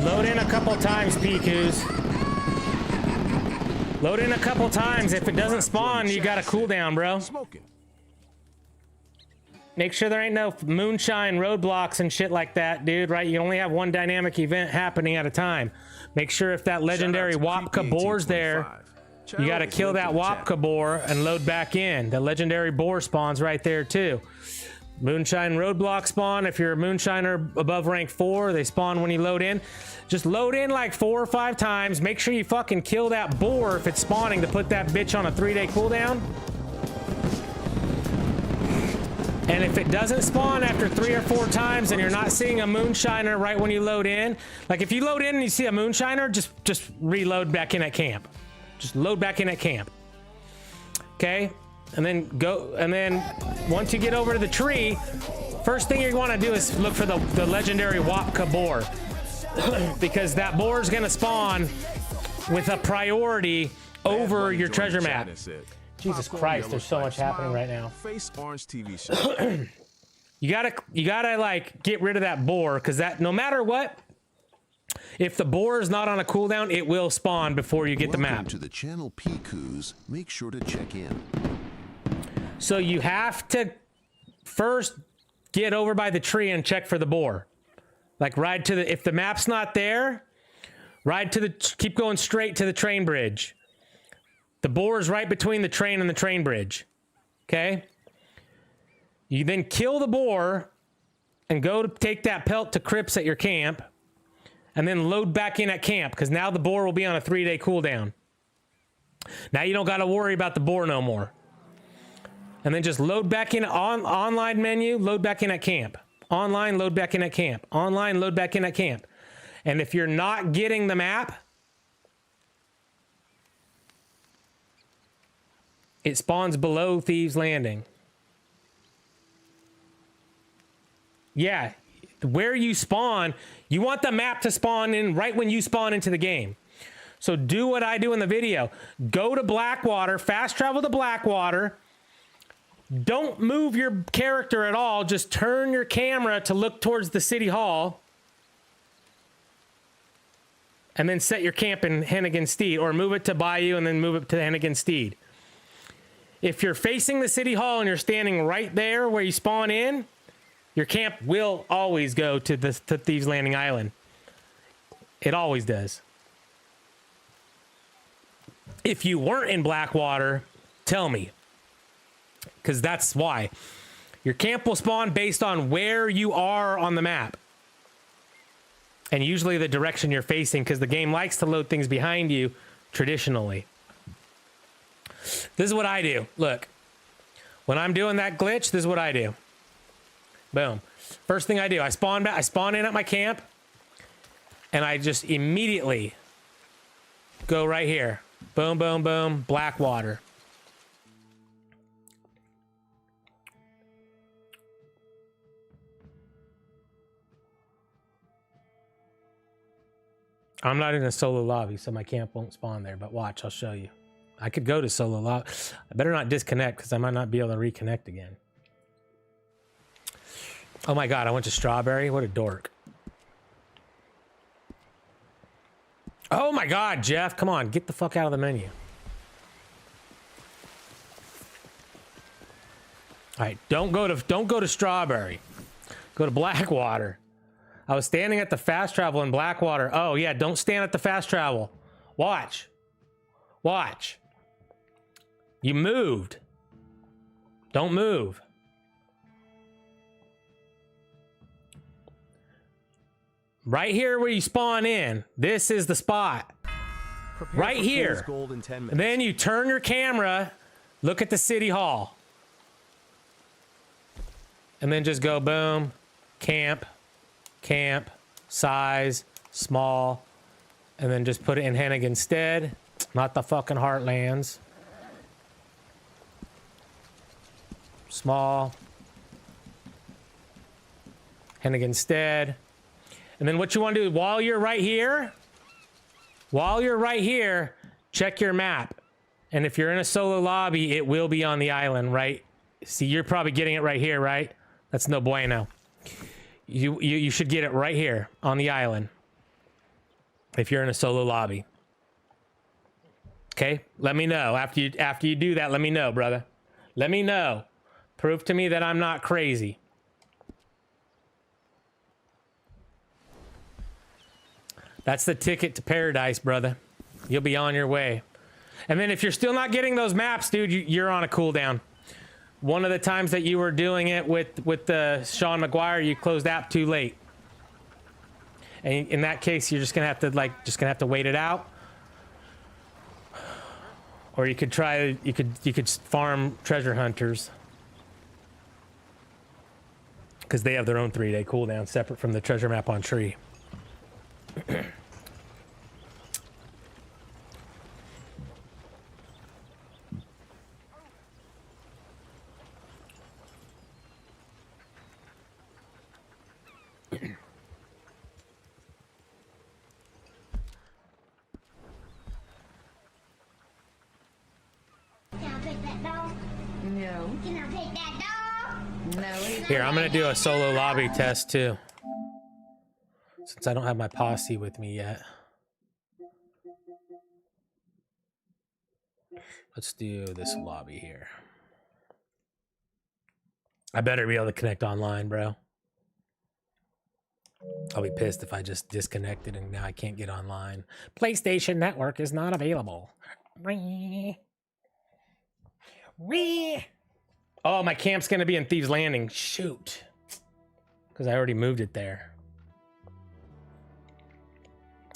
Load in a couple times, Pikus. Load in a couple times. If it doesn't spawn, you got a cooldown, bro.
Smokin.
Make sure there ain't no moonshine roadblocks and shit like that, dude, right? You only have one dynamic event happening at a time. Make sure if that legendary Wapka boar's there, you got to kill that Wapka boar and load back in. The legendary boar spawns right there, too. Moonshine roadblock spawn. If you're a moonshiner above rank 4, they spawn when you load in. Just load in like 4 or 5 times. Make sure you fucking kill that boar if it's spawning to put that bitch on a 3-day cooldown. And if it doesn't spawn after 3 or 4 times and you're not seeing a moonshiner right when you load in, like if you load in and you see a moonshiner, just reload back in at camp. Just load back in at camp. Okay? and then go, and then once you get over to the tree, first thing you want to do is look for the legendary Wapka boar. Because that boar is going to spawn with a priority over your treasure map. Jesus Christ, there's so much happening right now.
Face Orange TV show.
You gotta like get rid of that boar, because that, no matter what, if the boar is not on a cooldown, it will spawn before you get the map.
Welcome to the channel Piku's. Make sure to check in.
So you have to first get over by the tree and check for the boar. Like ride to the, if the map's not there, ride to the, keep going straight to the train bridge. The boar is right between the train and the train bridge. Okay? You then kill the boar and go to take that pelt to Crips at your camp, and then load back in at camp, because now the boar will be on a 3-day cooldown. Now you don't got to worry about the boar no more. And then just load back in on online menu, load back in at camp. Online, load back in at camp. Online, load back in at camp. And if you're not getting the map, it spawns below Thieves Landing. Yeah, where you spawn, you want the map to spawn in right when you spawn into the game. So do what I do in the video. Go to Blackwater, fast travel to Blackwater. Don't move your character at all. Just turn your camera to look towards the city hall. And then set your camp in Hennigan Steed, or move it to Bayou and then move it to Hennigan Steed. If you're facing the city hall and you're standing right there where you spawn in, your camp will always go to Thieves Landing Island. It always does. If you weren't in Blackwater, tell me. Because that's why. Your camp will spawn based on where you are on the map. And usually the direction you're facing, because the game likes to load things behind you traditionally. This is what I do. Look. When I'm doing that glitch, this is what I do. Boom. First thing I do, I spawn in at my camp, and I just immediately go right here. Boom, boom, boom, Blackwater. I'm not in a solo lobby, so my camp won't spawn there, but watch, I'll show you. I could go to solo lobby. I better not disconnect, because I might not be able to reconnect again. Oh my god, I went to Strawberry? What a dork. Oh my god, Jeff, come on, get the fuck out of the menu. Alright, don't go to Strawberry. Go to Blackwater. I was standing at the fast travel in Blackwater. Oh yeah, don't stand at the fast travel. Watch. Watch. You moved. Don't move. Right here where you spawn in, this is the spot.
Prepare
right here.
Gold in 10 minutes.
And then you turn your camera, look at the city hall. And then just go boom, camp, camp, size, small, and then just put it in Hennig instead, not the fucking Heartlands. Small, Hennig instead. And then what you want to do while you're right here, check your map. And if you're in a solo lobby, it will be on the island, right? See, you're probably getting it right here, right? That's no bueno. You should get it right here on the island if you're in a solo lobby. Okay? Let me know. After you do that, let me know, brother. Let me know. Prove to me that I'm not crazy. That's the ticket to paradise, brother. You'll be on your way. And then if you're still not getting those maps, dude, you're on a cooldown. One of the times that you were doing it with the Sean McGuire, you closed app too late. And in that case, you're just gonna have to wait it out. Or you could farm treasure hunters, because they have their own 3-day cooldown separate from the treasure map on tree.
No. No.
Here, I'm gonna do a solo lobby test too. Since I don't have my posse with me yet. Let's do this lobby here. I better be able to connect online, bro. I'll be pissed if I just disconnected and now I can't get online. PlayStation Network is not available. Oh, my camp's gonna be in Thieves Landing. Shoot. Because I already moved it there.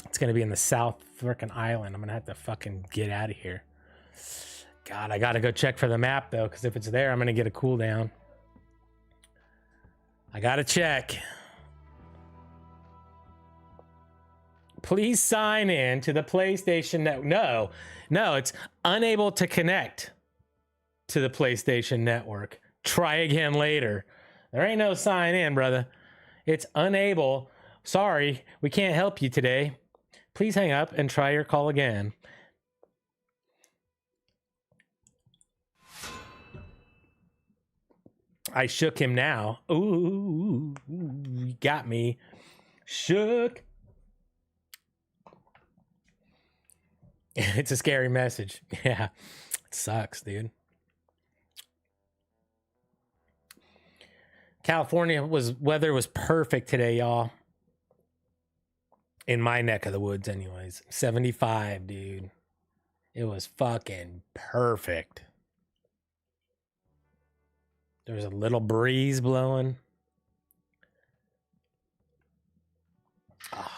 It's gonna be in the South frickin' Island. I'm gonna have to fucking get out of here. God, I gotta go check for the map though, because if it's there, I'm gonna get a cooldown. I gotta check. Please sign in to the PlayStation Network. No, it's unable to connect to the PlayStation Network. Try again later. There ain't no sign in, brother. It's unable. Sorry, we can't help you today. Please hang up and try your call again. I shook him now. Ooh, you got me. Shook. It's a scary message. Yeah, it sucks, dude. California weather was perfect today, y'all. In my neck of the woods, anyways. 75, dude. It was fucking perfect. There was a little breeze blowing. Oh.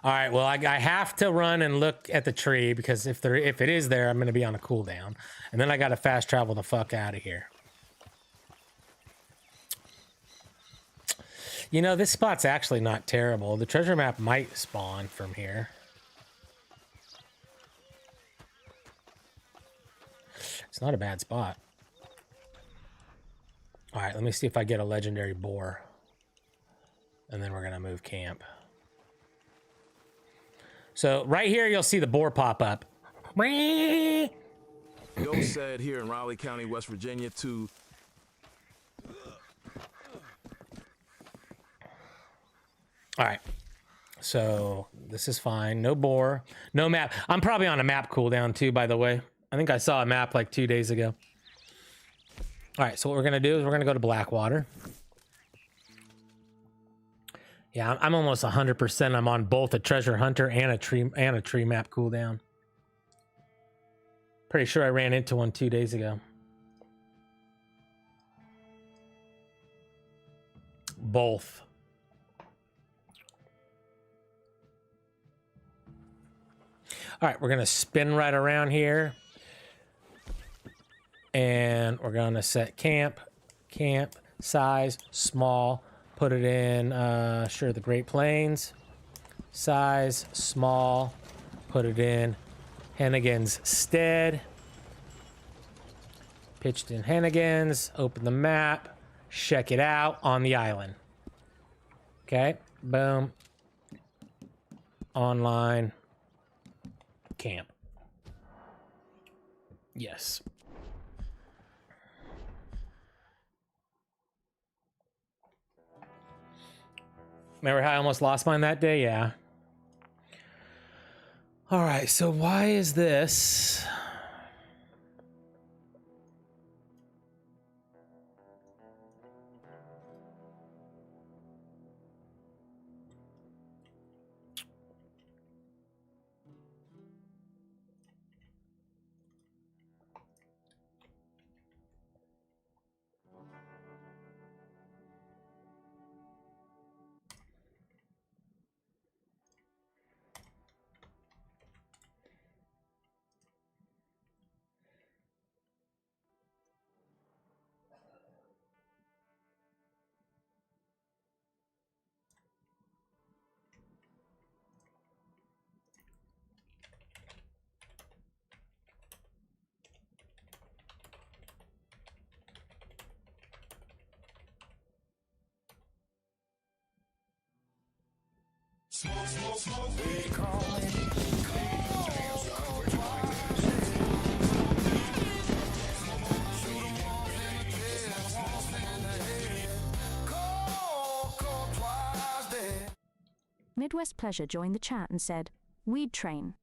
All right, well, I have to run and look at the tree because if it is there, I'm going to be on a cooldown. And then I got to fast travel the fuck out of here. You know, this spot's actually not terrible. The treasure map might spawn from here. It's not a bad spot. All right, let me see if I get a legendary boar. And then we're going to move camp. So right here, you'll see the boar pop up.
Yo said here in Raleigh County, West Virginia, to
all right. So this is fine. No boar, no map. I'm probably on a map cooldown too, by the way. I think I saw a map like 2 days ago. All right. So what we're going to do is we're going to go to Blackwater. Yeah, I'm almost 100%. I'm on both a treasure hunter and a tree map cooldown. Pretty sure I ran into one 2 days ago. Both. All right, we're gonna spin right around here, and we're gonna set camp size small. Put it in, sure, the Great Plains. Size, small. Put it in Hennigan's Stead. Pitched in Hennigan's. Open the map. Check it out on the island. Okay, boom. Online. Camp. Yes. Remember how I almost lost mine that day? Yeah. All right, so why is this?
Midwest Pleasure joined the chat and said, Weed Train.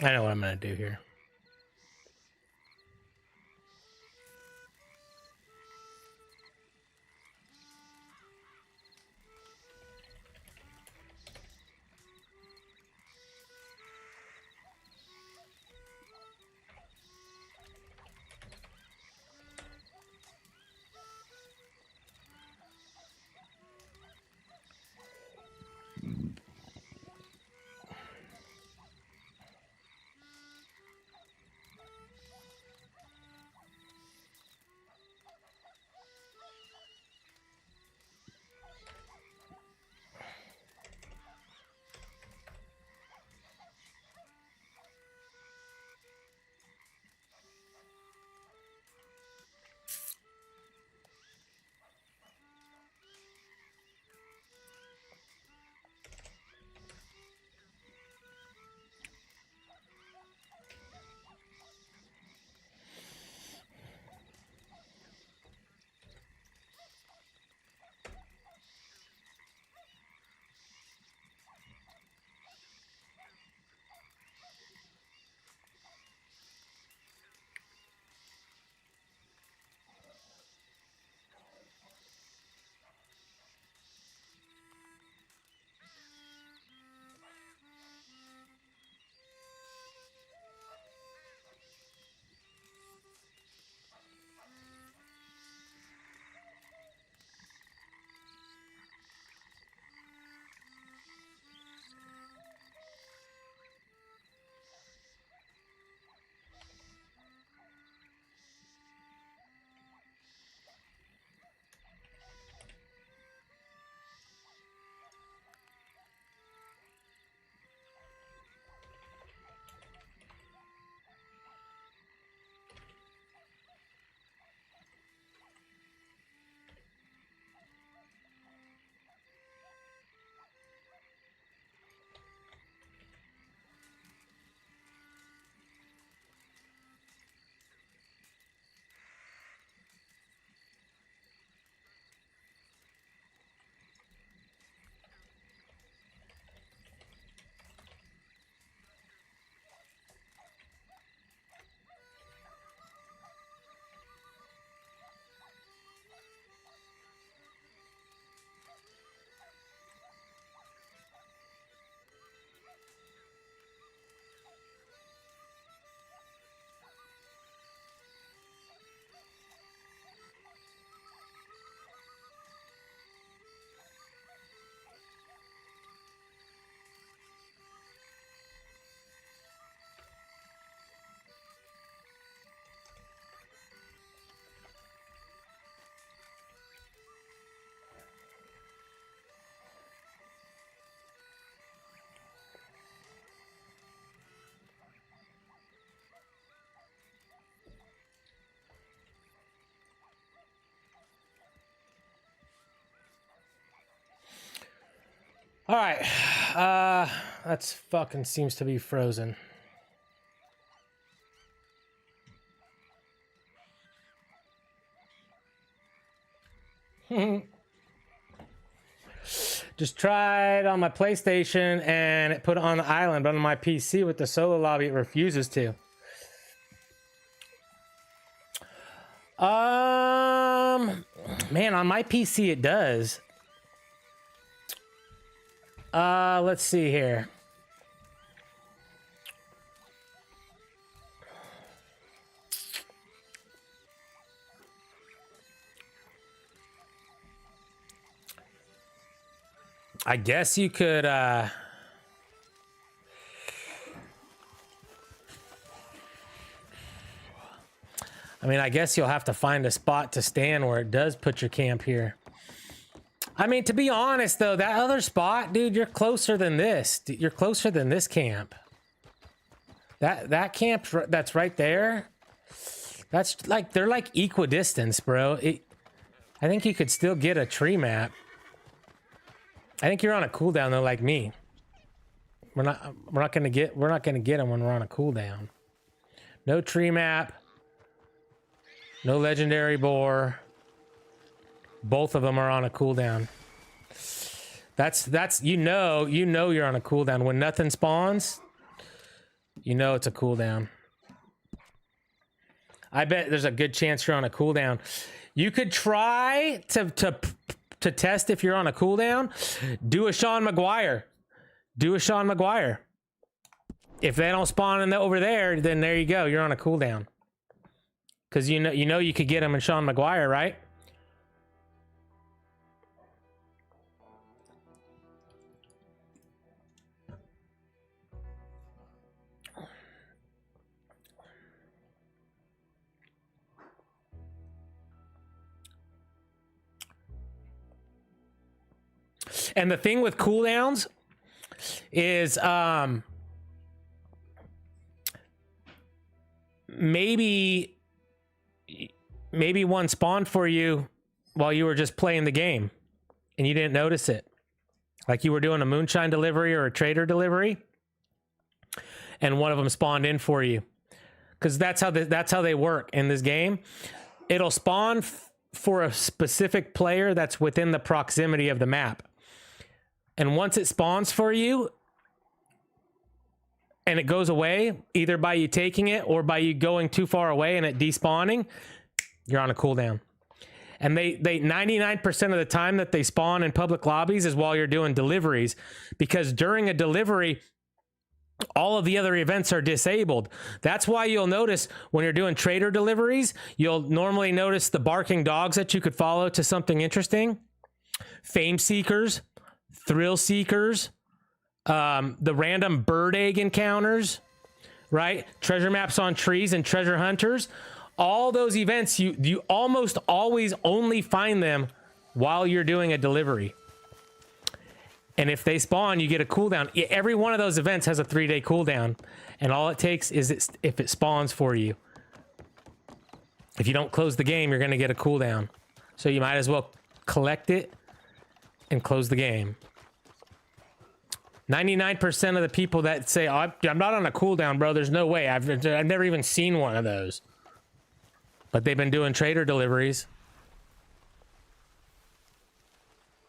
I know what I'm gonna do here. All right. That's fucking seems to be frozen. Just tried on my PlayStation and it put it on the island, but on my PC with the solo lobby, it refuses to. Man, on my PC it does. Let's see here. I guess you could, I mean, I guess you'll have to find a spot to stand where it does put your camp here. I mean, to be honest, though, that other spot, dude, you're closer than this. You're closer than this camp. That camp that's right there, that's like, they're like equidistance, bro. I think you could still get a tree map. I think you're on a cooldown, though, like me. We're not gonna get them when we're on a cooldown. No tree map. No legendary boar. Both of them are on a cooldown. That's you know you're on a cooldown when nothing spawns. You know it's a cooldown. I bet there's a good chance you're on a cooldown. You could try to test if you're on a cooldown. Do a Sean McGuire. Do a Sean McGuire. If they don't spawn in over there, then there you go. You're on a cooldown. Because you know you could get him in Sean McGuire, right? And the thing with cooldowns is maybe one spawned for you while you were just playing the game and you didn't notice it. Like you were doing a moonshine delivery or a trader delivery and one of them spawned in for you. Because that's how they work in this game. It'll spawn for a specific player that's within the proximity of the map. And once it spawns for you and it goes away, either by you taking it or by you going too far away and it despawning, you're on a cooldown. And they 99% of the time that they spawn in public lobbies is while you're doing deliveries, because during a delivery, all of the other events are disabled. That's why you'll notice when you're doing trader deliveries, you'll normally notice the barking dogs that you could follow to something interesting. Fame seekers, thrill seekers, the random bird egg encounters, right? Treasure maps on trees and treasure hunters. All those events, you almost always only find them while you're doing a delivery. And if they spawn, you get a cooldown. Every one of those events has a 3-day cooldown. And all it takes is if it spawns for you. If you don't close the game, you're going to get a cooldown. So you might as well collect it and close the game. 99% of the people that say, oh, I'm not on a cooldown, bro, there's no way. I've never even seen one of those. But they've been doing trader deliveries.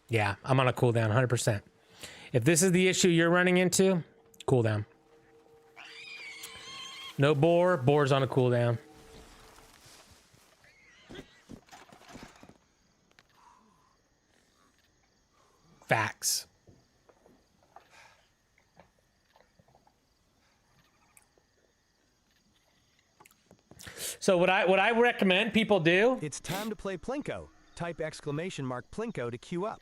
Yeah, I'm on a cooldown, 100%. If this is the issue you're running into, cooldown. No boar, boar's on a cooldown. Facts. So what I recommend people do.
It's time to play Plinko. Type !Plinko to queue up.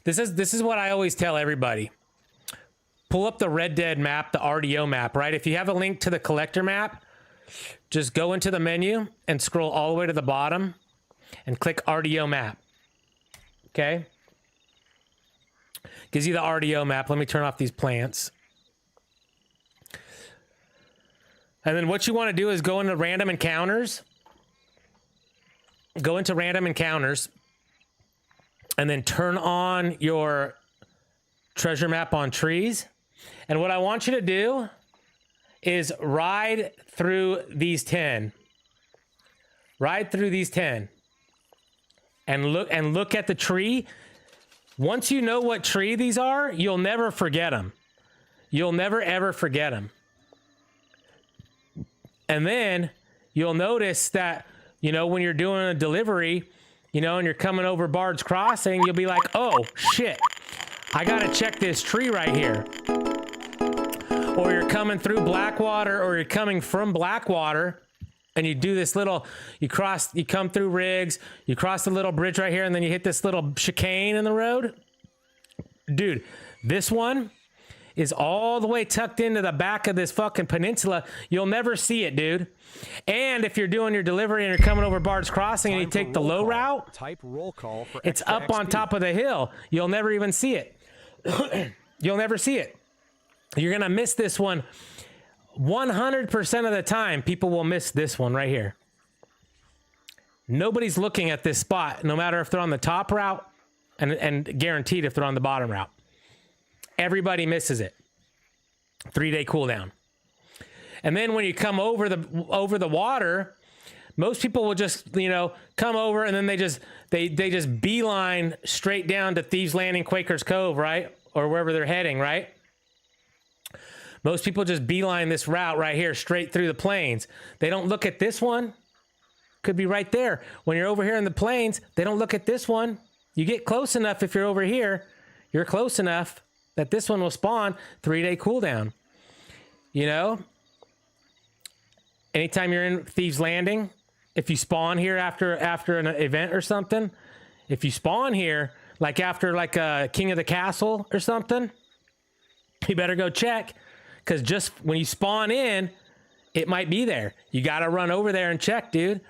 This is what I always tell everybody. Pull up the Red Dead map, the RDO map, right? If you have a link to the collector map, just go into the menu and scroll all the way to the bottom and click RDO map. Okay? Gives you the RDO map. Let me turn off these plants. And then what you want to do is go into random encounters. Go into random encounters. And then turn on your treasure map on trees. And what I want you to do is ride through these 10. Ride through these 10. And look at the tree. Once you know what tree these are, you'll never forget them. You'll never ever forget them. And then you'll notice that, you know, when you're doing a delivery, you know, and you're coming over Bard's Crossing, you'll be like, oh, shit, I got to check this tree right here. Or you're coming through Blackwater, or you're coming from Blackwater, and you do this little, you come through Riggs, you cross the little bridge right here, and then you hit this little chicane in the road. Dude, this one is all the way tucked into the back of this fucking peninsula. You'll never see it, dude. And if you're doing your delivery and you're coming over Bard's Crossing and you take the low route,
type roll call for
it's up on top of the hill. You'll never even see it. You'll never see it. You're going to miss this one. 100% of the time, people will miss this one right here. Nobody's looking at this spot, no matter if they're on the top route, and guaranteed if they're on the bottom route. Everybody misses it. 3-day cooldown. And then when you come over the water, most people will just, you know, come over and then they just beeline straight down to Thieves Landing, Quaker's Cove, right? Or wherever they're heading, right? Most people just beeline this route right here straight through the plains. They don't look at this one. Could be right there. When you're over here in the plains, they don't look at this one. You get close enough if you're over here. You're close enough that this one will spawn 3-day cooldown. You know? Anytime you're in Thieves Landing, if you spawn here after an event or something, if you spawn here, like after like a King of the Castle or something, you better go check. Because just when you spawn in, it might be there. You got to run over there and check, dude.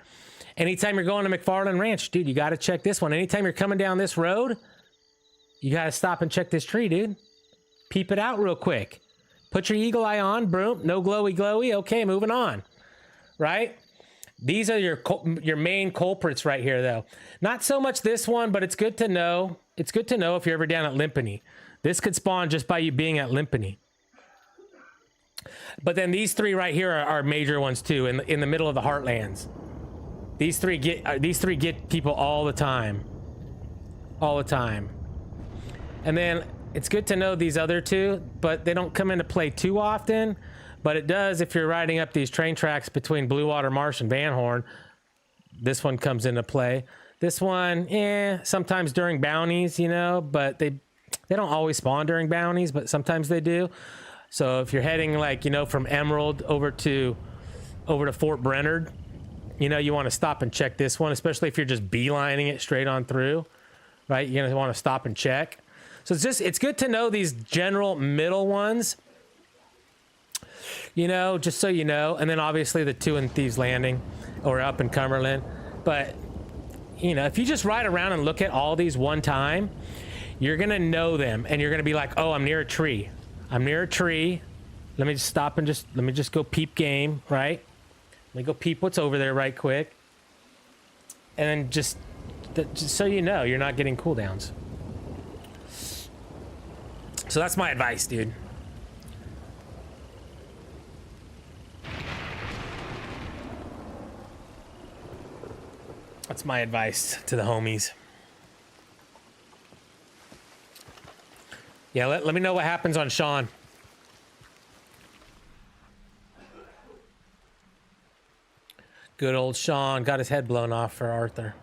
Anytime you're going to McFarland Ranch, dude, you got to check this one. Anytime you're coming down this road, you got to stop and check this tree, dude. Peep it out real quick. Put your eagle eye on, boom, no glowy glowy. Okay, moving on, right? These are your main culprits right here, though. Not so much this one, but it's good to know. It's good to know if you're ever down at Limpany. This could spawn just by you being at Limpany. But then these three right here are major ones too, in the middle of the heartlands. These three get people all the time, And then it's good to know these other two, but they don't come into play too often. But it does if you're riding up these train tracks between Blue Water Marsh and Van Horn. This one comes into play. This one, sometimes during bounties, you know, but they don't always spawn during bounties, but sometimes they do. So if you're heading like, you know, from Emerald over to Fort Brennard, you know, you want to stop and check this one, especially if you're just beelining it straight on through, right? You're going to want to stop and check. So it's good to know these general middle ones, you know, just so you know. And then obviously the two in Thieves Landing or up in Cumberland. But, you know, if you just ride around and look at all these one time, you're going to know them and you're going to be like, oh, I'm near a tree. I'm near a tree. Let me just stop and let me just go peep game, right? Let me go peep what's over there right quick. And then just so you know, you're not getting cooldowns. So that's my advice, dude. That's my advice to the homies. Yeah, let me know what happens on Sean. Good old Sean got his head blown off for Arthur.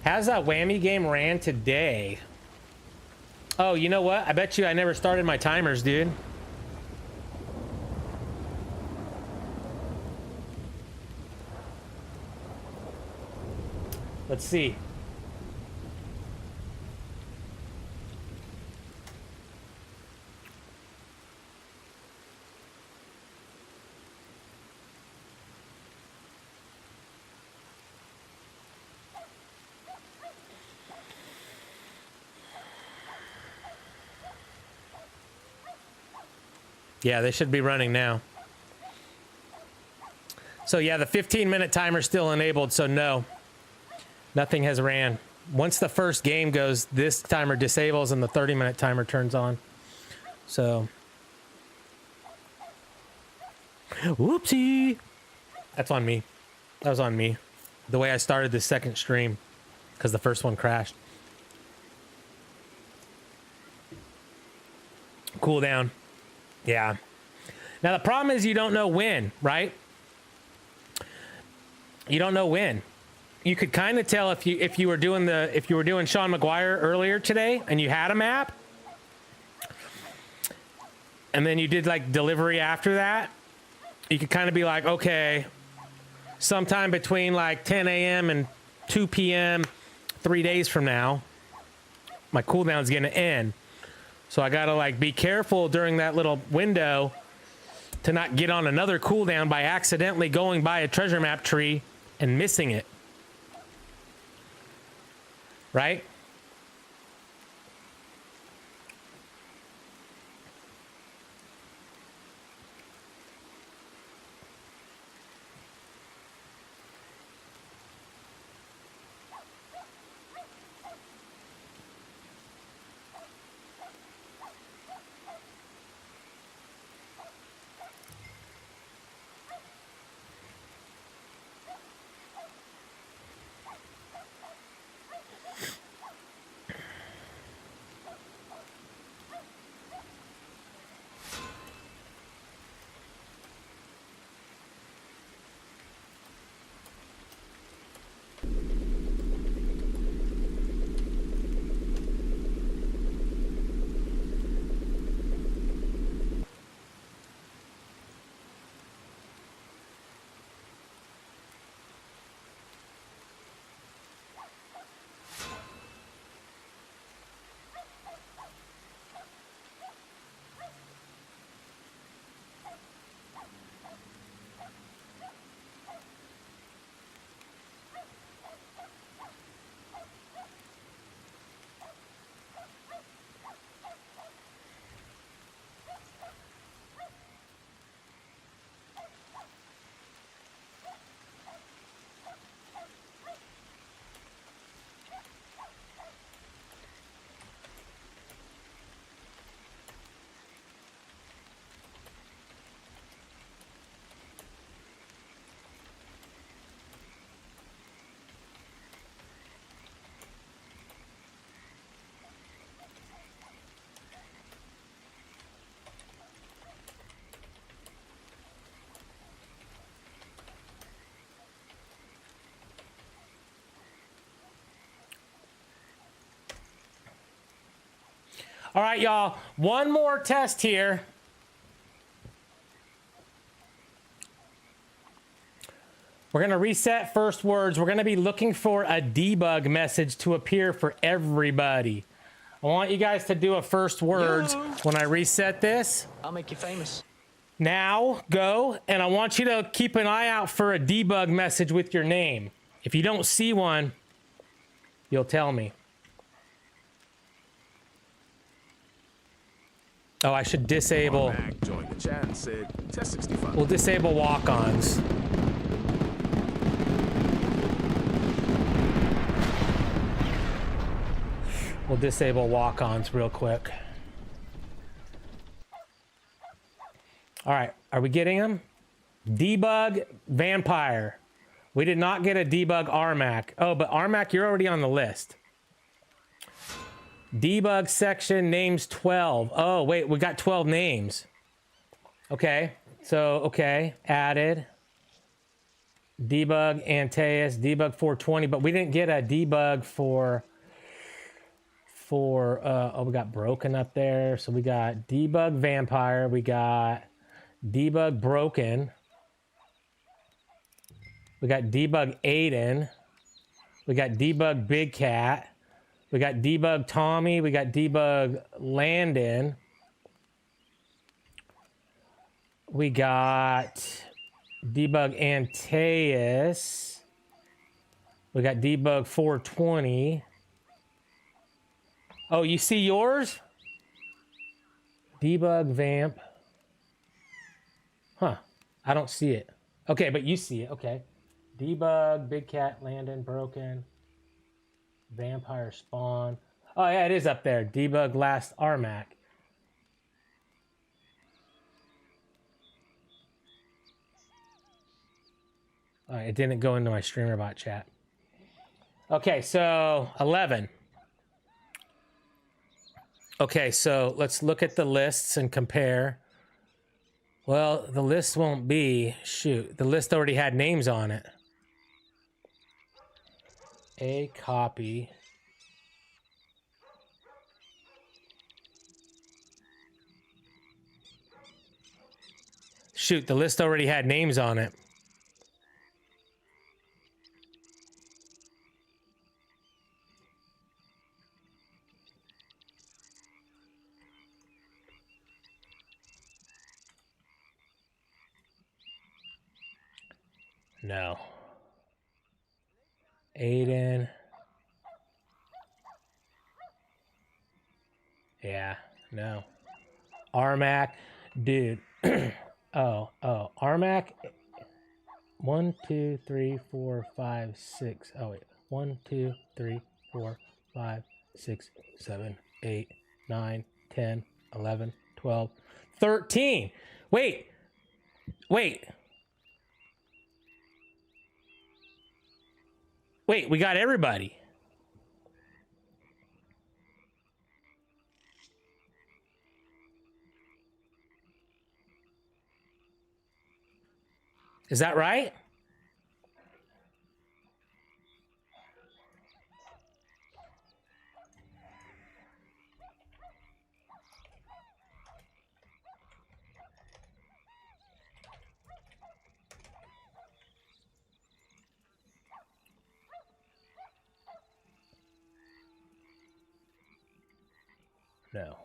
How's that whammy game ran today? Oh, you know what? I bet you I never started my timers, dude. Let's see. Yeah, they should be running now. So yeah, the 15-minute timer's still enabled, so no. Nothing has ran. Once the first game goes, this timer disables and the 30-minute timer turns on. So. Whoopsie. That's on me. That was on me. The way I started the second stream, because the first one crashed. Cool down. Yeah. Now the problem is you don't know when, right? You don't know when. You could kind of tell if you were doing Sean McGuire earlier today and you had a map, and then you did like delivery after that. You could kind of be like, okay, sometime between like 10 a.m. and 2 p.m. 3 days from now, my cooldown's gonna end. So I gotta like be careful during that little window to not get on another cooldown by accidentally going by a treasure map tree and missing it. Right? All right, y'all. One more test here. We're going to reset first words. We're going to be looking for a debug message to appear for everybody. I want you guys to do a first words when I reset this.
I'll make you famous.
Now, go, and I want you to keep an eye out for a debug message with your name. If you don't see one, you'll tell me. Oh, I should disable.
Mac joined the chat and said, Test 65.
We'll disable walk-ons. We'll disable walk-ons real quick. All right, are we getting them? Debug Vampire. We did not get a debug RMAC. Oh, but RMAC, you're already on the list. Debug section names 12. Oh, wait, we got 12 names. Okay, so, okay, added. Debug Antaeus, debug 420, but we didn't get a debug for oh, we got broken up there. So we got debug Vampire, we got debug Broken, we got debug Aiden, we got debug Big Cat, we got debug Tommy, we got debug Landon, we got debug Antaeus, we got debug 420. Oh, you see yours? Debug Vamp. Huh. I don't see it. Okay, but you see it. Okay. Debug, Big Cat, Landon, Broken, Vampire Spawn. Oh, yeah, it is up there. Debug Last RMAC. All right, it didn't go into my StreamerBot chat. Okay, so 11. Okay, so let's look at the lists and compare. Well, the list won't be... Shoot, the list already had names on it. A copy. Shoot, the list already had names on it. No. Aiden. Yeah, no. RMAC, dude. oh, RMAC. 1, 2, 3, 4, 5, 6. Oh, wait. 1, 2, 3, 4, 5, 6, 7, 8, 9, 10, 11, 12, 13. Wait. Wait, we got everybody. Is that right? No.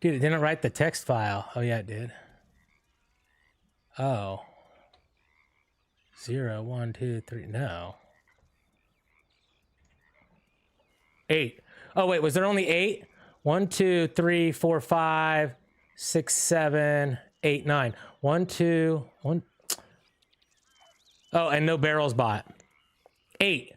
Dude, it didn't write the text file. Oh, yeah, it did. Oh. 0, 1, 2, 3. No. 8. Oh, wait, was there only 8? 1, 2, 3, 4, 5, 6, 7, 8, 9. 1, 2, 1. Oh, and no barrels bought. 8.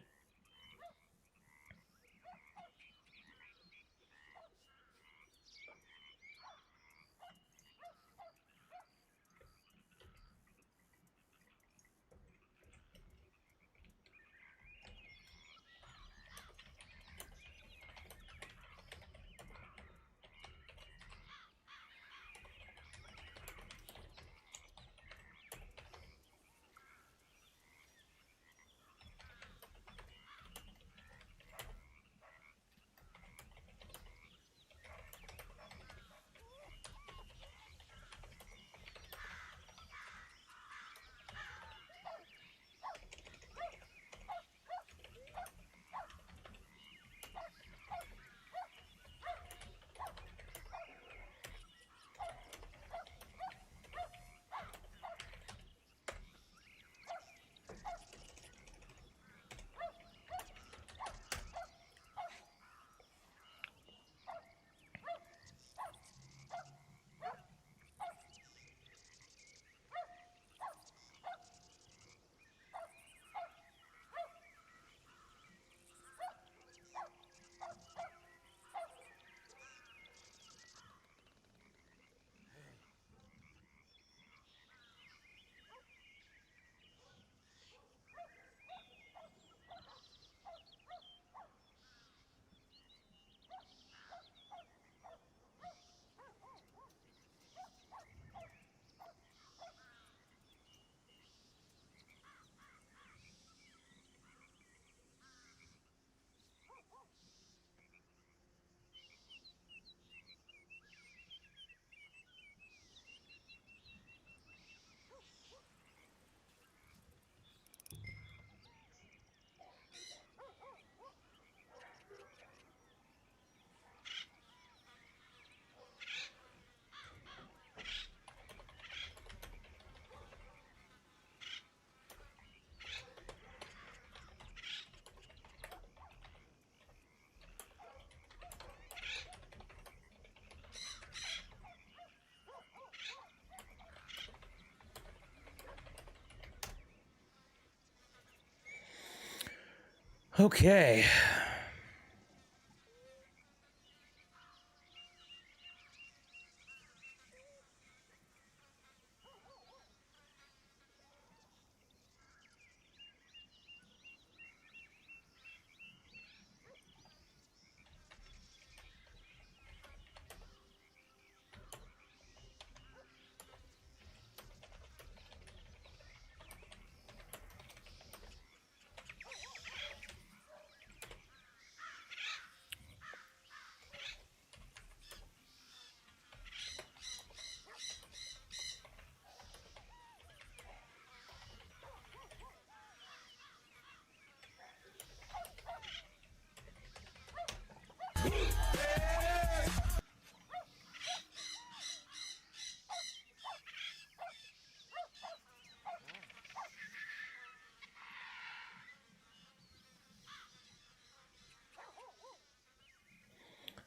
Okay.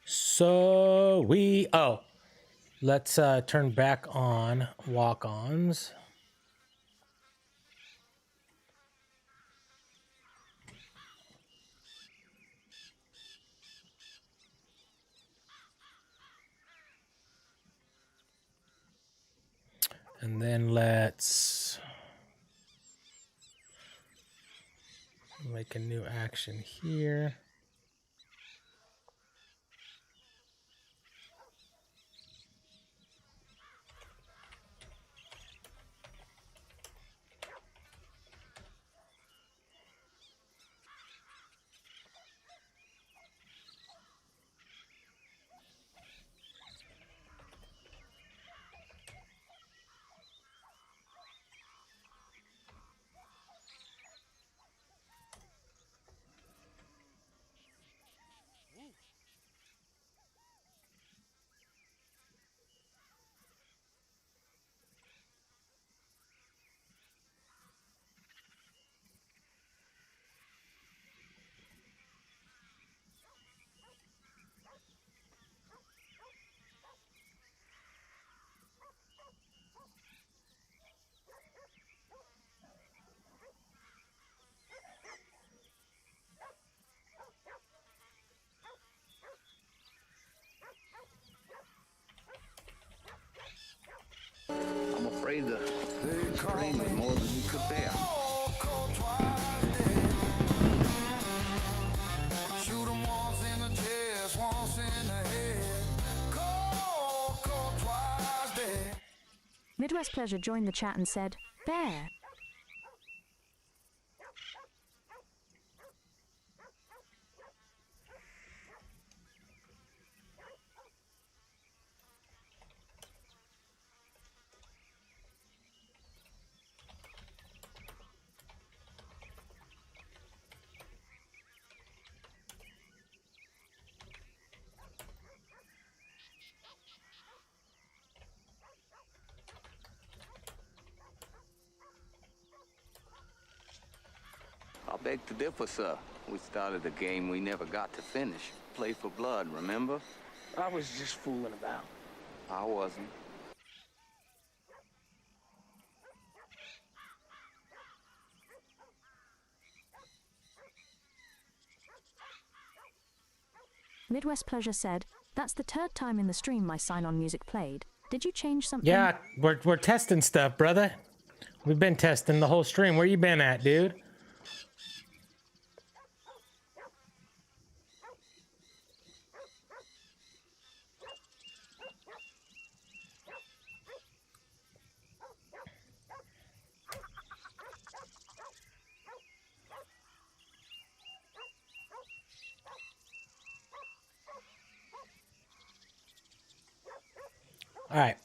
So let's turn back on walk-ons. And then let's make a new action here.
I'm afraid the strain was more than you could bear.
Shoot 'em once in the chest, once in the head. Cold twice dead.
Midwest Pleasure joined the chat and said, Bear.
I beg to differ, sir. We started a game we never got to finish. Play for blood, remember?
I was just fooling about.
I wasn't.
Midwest Pleasure said, that's the third time in the stream my sign-on music played. Did you change something?
Yeah, we're testing stuff, brother. We've been testing the whole stream. Where you been at, dude? All right.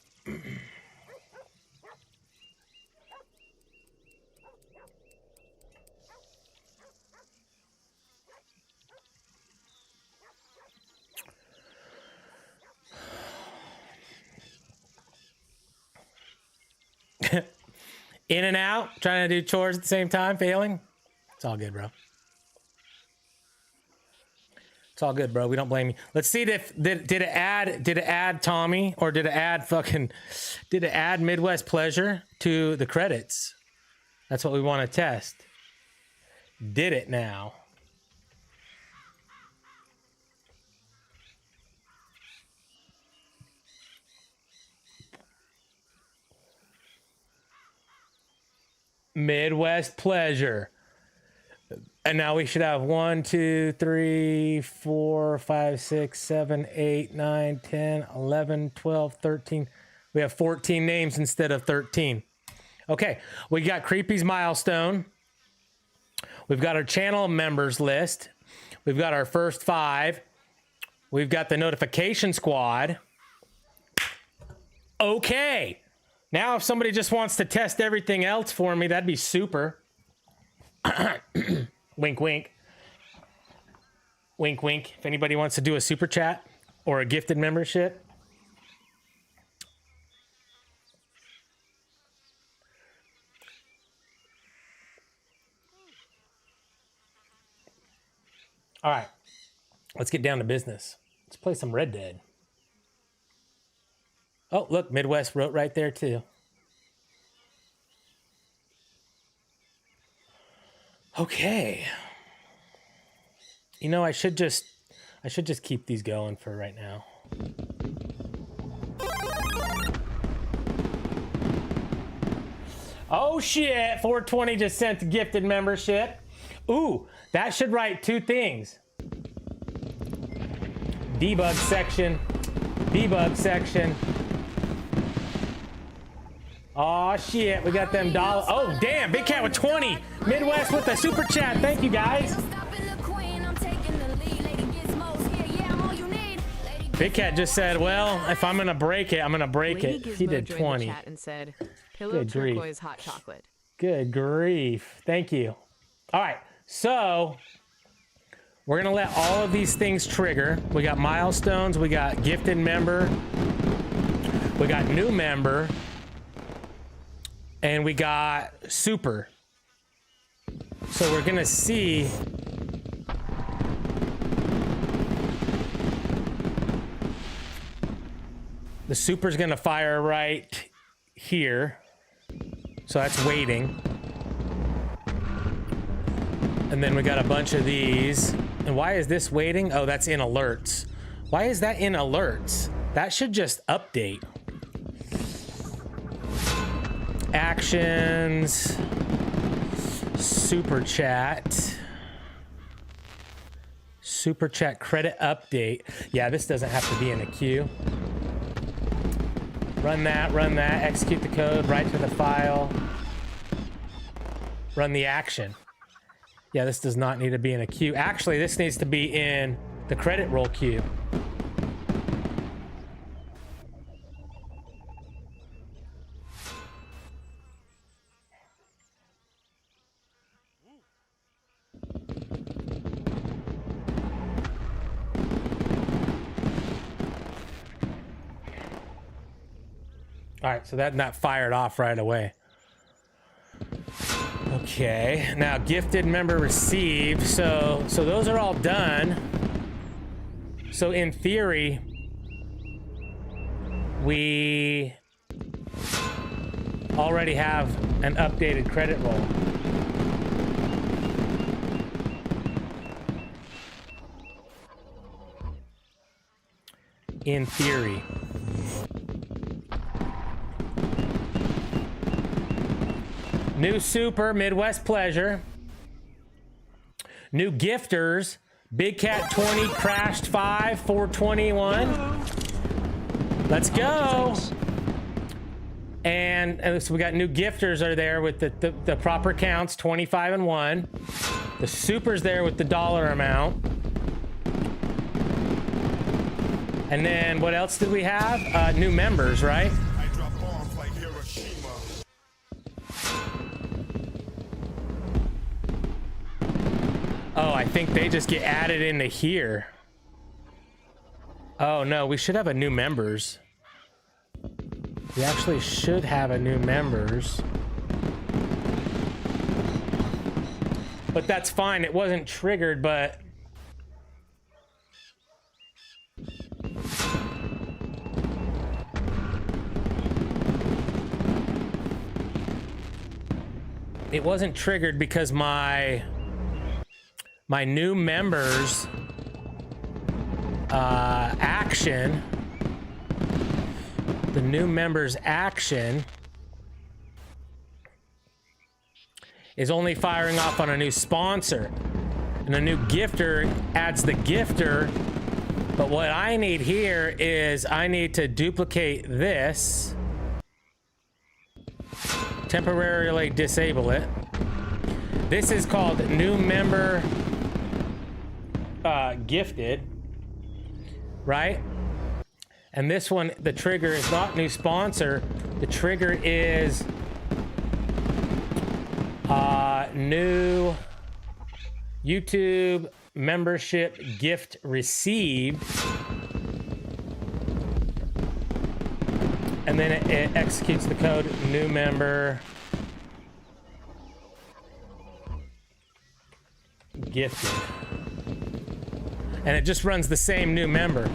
In and out, trying to do chores at the same time, failing. It's all good, bro. It's all good, bro. We don't blame you. Let's see if did it add Tommy, or did it add Midwest Pleasure to the credits? That's what we want to test. Did it now? Midwest Pleasure. And now we should have 1, 2, 3, 4, 5, 6, 7, 8, 9, 10, 11, 12, 13. We have 14 names instead of 13. Okay, we got Creepy's Milestone. We've got our channel members list. We've got our first 5. We've got the notification squad. Okay. Now if somebody just wants to test everything else for me, that'd be super. Wink, wink. Wink, wink. If anybody wants to do a super chat or a gifted membership. All right, let's get down to business. Let's play some Red Dead. Oh, look, Midwest wrote right there too. Okay. You know, I should just keep these going for right now. Oh shit, 420 just sent a gifted membership. Ooh, that should write 2 things. Debug section. Debug section. Oh shit, we got them dollars. Oh damn, Big Cat with 20. Midwest with the super chat. Thank you guys. Big Cat just said, well, if I'm gonna break it, I'm gonna break it. He did 20.
And said, pillow turquoise hot chocolate.
Good grief. Thank you. All right, so we're gonna let all of these things trigger. We got milestones, we got gifted member, we got new member, and we got super. So we're gonna see the super's gonna fire right here. So that's waiting. And then we got a bunch of these. And why is this waiting? Oh, that's in alerts. Why is that in alerts? That should just update. Actions. Super chat. Super chat credit update. Yeah, this doesn't have to be in a queue. Run that, execute the code, write to the file. Run the action. Yeah, this does not need to be in a queue. Actually, this needs to be in the credit roll queue. All right, so that not fired off right away. Okay, now gifted member received. So those are all done. So in theory, we already have an updated credit roll. In theory. New super, Midwest Pleasure. New gifters, Big Cat 20, Crashed 5, 421. Let's go. And so we got new gifters are there with the proper counts, 25 and 1. The super's there with the dollar amount. And then what else did we have? New members, right? Oh, I think they just get added into here. Oh no, we should have a new members. We actually should have a new members. But that's fine, it wasn't triggered, but it wasn't triggered because my new members action, the new members action is only firing off on a new sponsor. And a new gifter adds the gifter. But what I need here is I need to duplicate this. Temporarily disable it. This is called new member gifted, right? And this one, the trigger is not new sponsor. The trigger is new YouTube membership gift received. And then it executes the code new member gifted. And it just runs the same new member.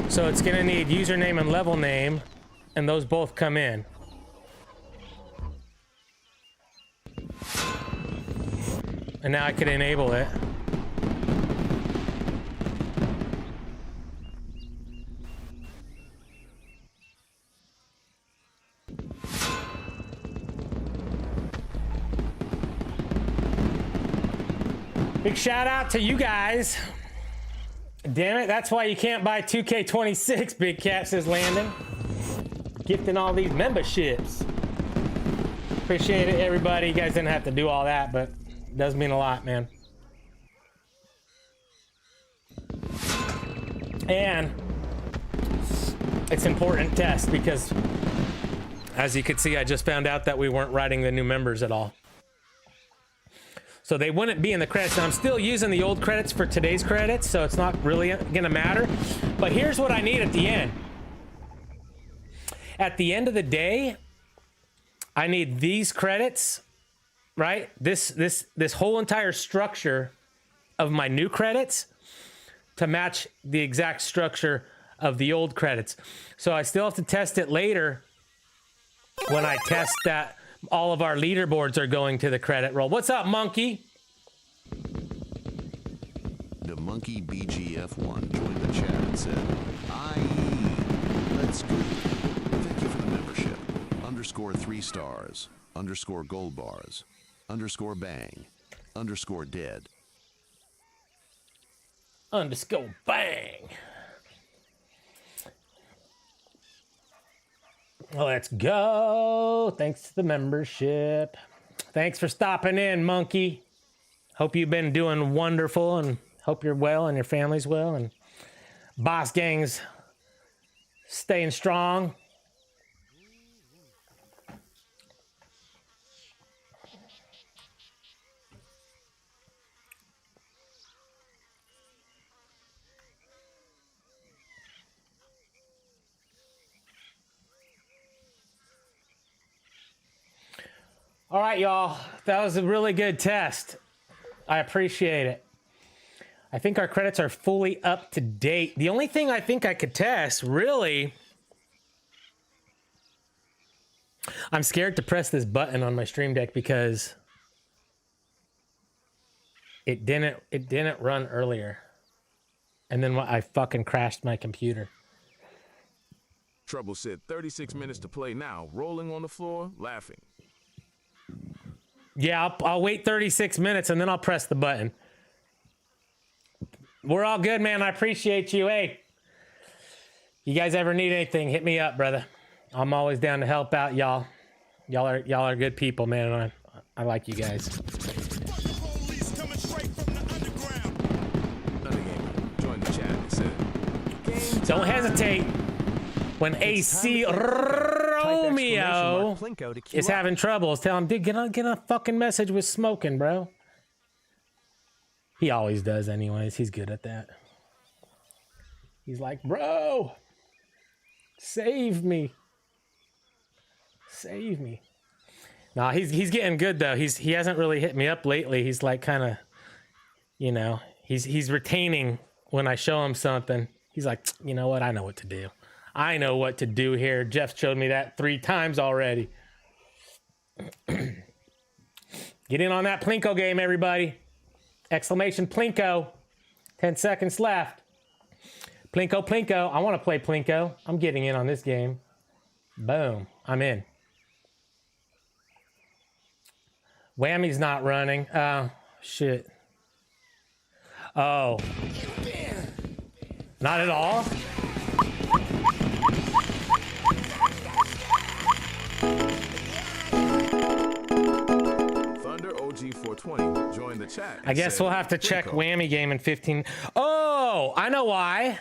So it's gonna need username and level name, and those both come in. And now I can enable it. Big shout out to you guys. Damn it, that's why you can't buy 2K26, Big Cat says Landon. Gifting all these memberships. Appreciate it, everybody. You guys didn't have to do all that, but it does mean a lot, man. And it's an important test because, as you can see, I just found out that we weren't writing the new members at all. So they wouldn't be in the credits. And I'm still using the old credits for today's credits, so it's not really gonna matter. But here's what I need at the end. At the end of the day, I need these credits, right? This whole entire structure of my new credits to match the exact structure of the old credits. So I still have to test it later when I test that all of our leaderboards are going to the credit roll. What's up, Monkey?
The Monkey BGF1 joined the chat and said, let's go. Thank you for the membership. _3 stars, _gold bars, _bang, _dead.
_bang. Let's go. Thanks to the membership. Thanks for stopping in, Monkey. Hope you've been doing wonderful and hope you're well and your family's well and Boss Gang's staying strong. All right, y'all. That was a really good test. I appreciate it. I think our credits are fully up to date. The only thing I think I could test, really, I'm scared to press this button on my Stream Deck because it didn't run earlier. And then I fucking crashed my computer.
Trouble said 36 minutes to play now, rolling on the floor, laughing.
Yeah, I'll wait 36 minutes and then I'll press the button. We're all good, man. I appreciate you. Hey, you guys ever need anything, hit me up, brother. I'm always down to help out, y'all. Y'all are good people, man. I like you guys. Don't hesitate when AC Romeo is having troubles. Tell him, dude, get a fucking message with Smokin, bro. He always does anyways. He's good at that. He's like, bro, save me. Save me. Nah, he's getting good though. He hasn't really hit me up lately. He's like kind of, you know, he's retaining when I show him something. He's like, you know what? I know what to do. I know what to do here. Jeff showed me that 3 times already. Get in on that Plinko game, everybody. Exclamation Plinko. 10 seconds left. Plinko, Plinko. I want to play Plinko. I'm getting in on this game. Boom. I'm in. Whammy's not running. Oh, shit. Oh. Not at all?
Thunder OG 420 joined the chat.
I guess we'll have to check whammy game in 15. Oh, I know why.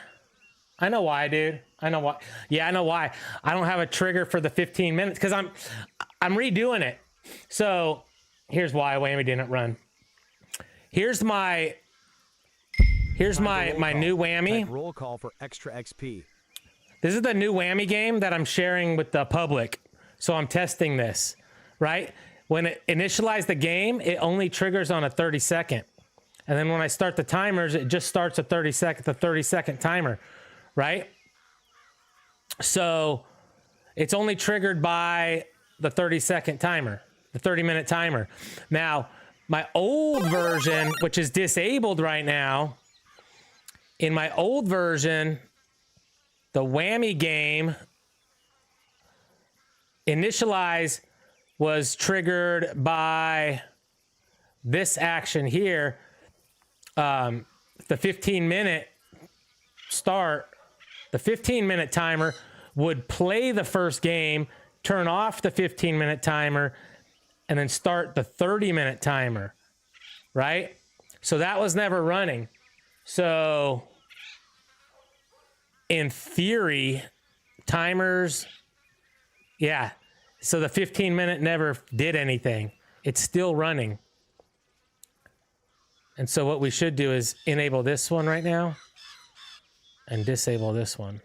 I know why, dude. I know why. Yeah, I know why. I don't have a trigger for the 15 minutes because I'm redoing it. So here's why whammy didn't run. Here's my new whammy.
Type roll call for extra XP.
This is the new whammy game that I'm sharing with the public. So I'm testing this, right? When it initializes the game, it only triggers on a 30-second. And then when I start the timers, it just starts a 30-second timer, right? So it's only triggered by the 30-second timer, the 30-minute timer. Now, my old version, which is disabled right now, in my old version, the whammy game initialize was triggered by this action here. The 15-minute start, the 15-minute timer would play the first game, turn off the 15-minute timer, and then start the 30-minute timer, right? So that was never running. So in theory, timers, yeah. So the 15-minute never did anything. It's still running. And so what we should do is enable this one right now and disable this one.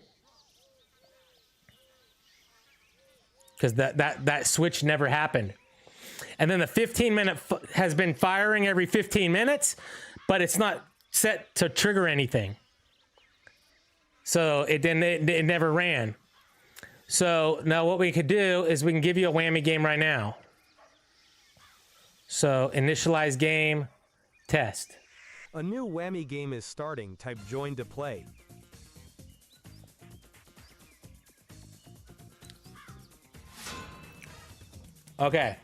Because that switch never happened. And then the 15-minute has been firing every 15 minutes, but it's not set to trigger anything. So it never ran. So now what we could do is we can give you a whammy game right now. So initialize game, test.
A new whammy game is starting. Type join to play.
Okay.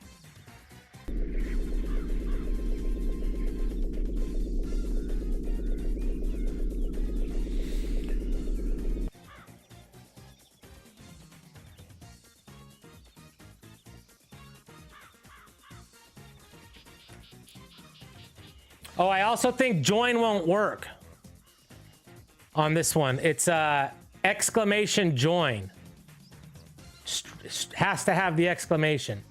Oh, I also think join won't work on this one. It's exclamation join. Has to have the exclamation.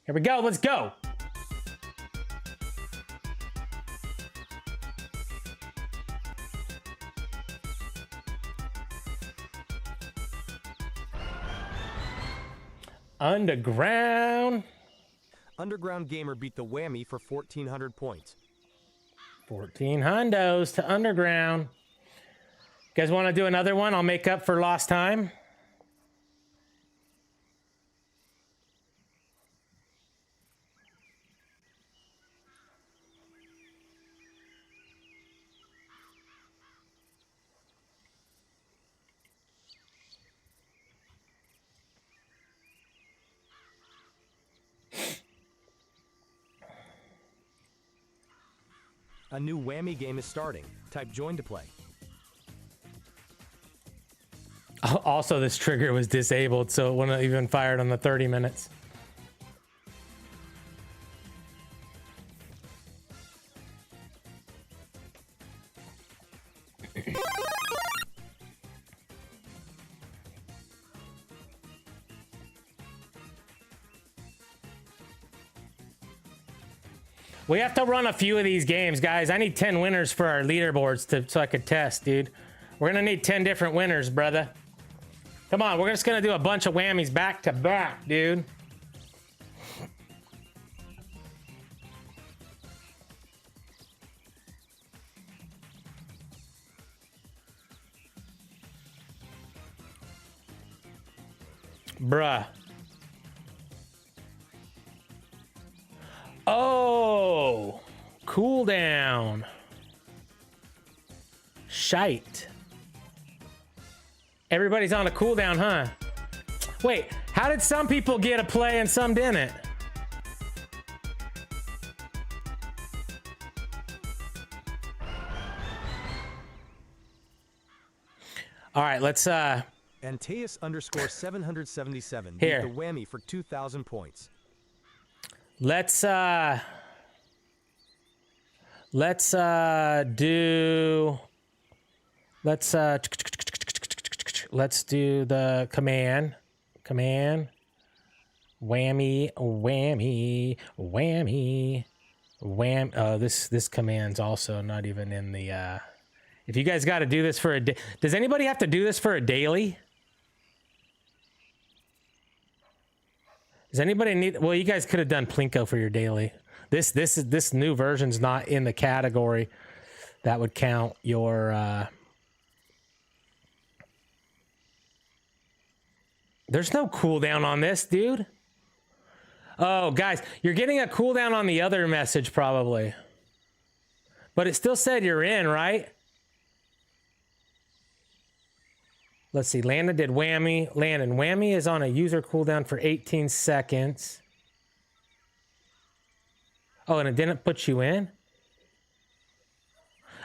Here we go. Let's go. Underground.
Underground Gamer beat the whammy for 1,400 points.
14 hundos to Underground. You guys want to do another one? I'll make up for lost time.
A new whammy game is starting. Type join to play.
Also, this trigger was disabled, so it wouldn't even fired on the 30 minutes. We have to run a few of these games, guys. I need 10 winners for our leaderboards so I could test, dude. We're gonna need 10 different winners, brother. Come on, we're just gonna do a bunch of whammies back to back, dude. Bruh. Oh, cooldown. Shite. Everybody's on a cooldown, huh? Wait, how did some people get a play and some didn't? All right, let's
Antaeus _777
Here.
beat the whammy for 2,000 points.
Let's do let's do the command whammy wham. Oh, this command's also not even in the if you guys got to do this for a day, does anybody have to do this for a daily? Does anybody need? Well, you guys could have done Plinko for your daily. This new version's not in the category that would count your. There's no cooldown on this, dude. Oh, guys, you're getting a cooldown on the other message probably, but it still said you're in, right? Let's see. Landon did whammy. Landon, whammy is on a user cooldown for 18 seconds. Oh, and it didn't put you in?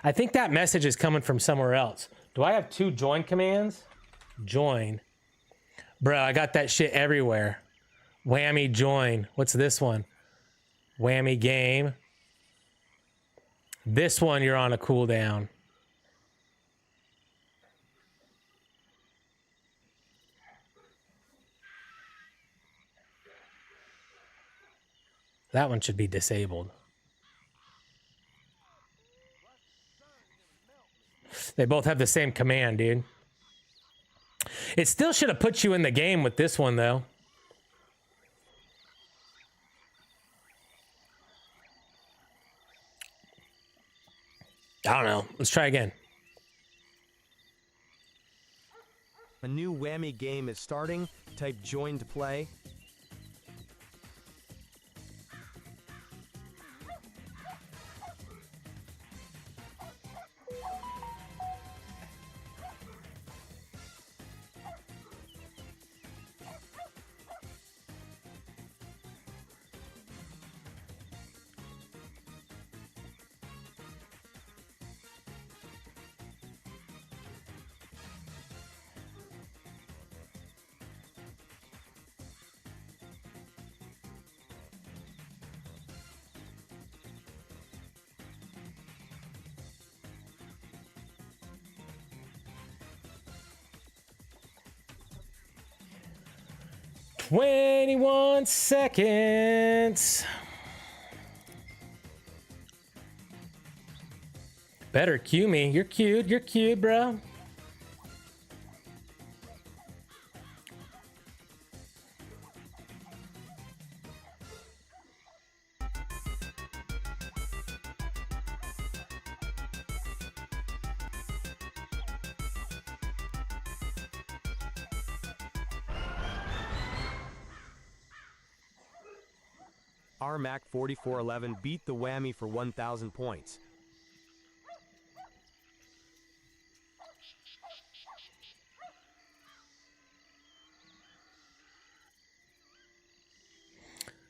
I think that message is coming from somewhere else. Do I have 2 join commands? Join. Bro, I got that shit everywhere. Whammy join. What's this one? Whammy game. This one, you're on a cooldown. That one should be disabled. They both have the same command, dude. It still should have put you in the game with this one, though. I don't know. Let's try again.
A new whammy game is starting. Type join to play. "21 seconds. Better cue me. You're cute. You're cute, bro. RMAC 4411 beat the whammy for 1,000 points.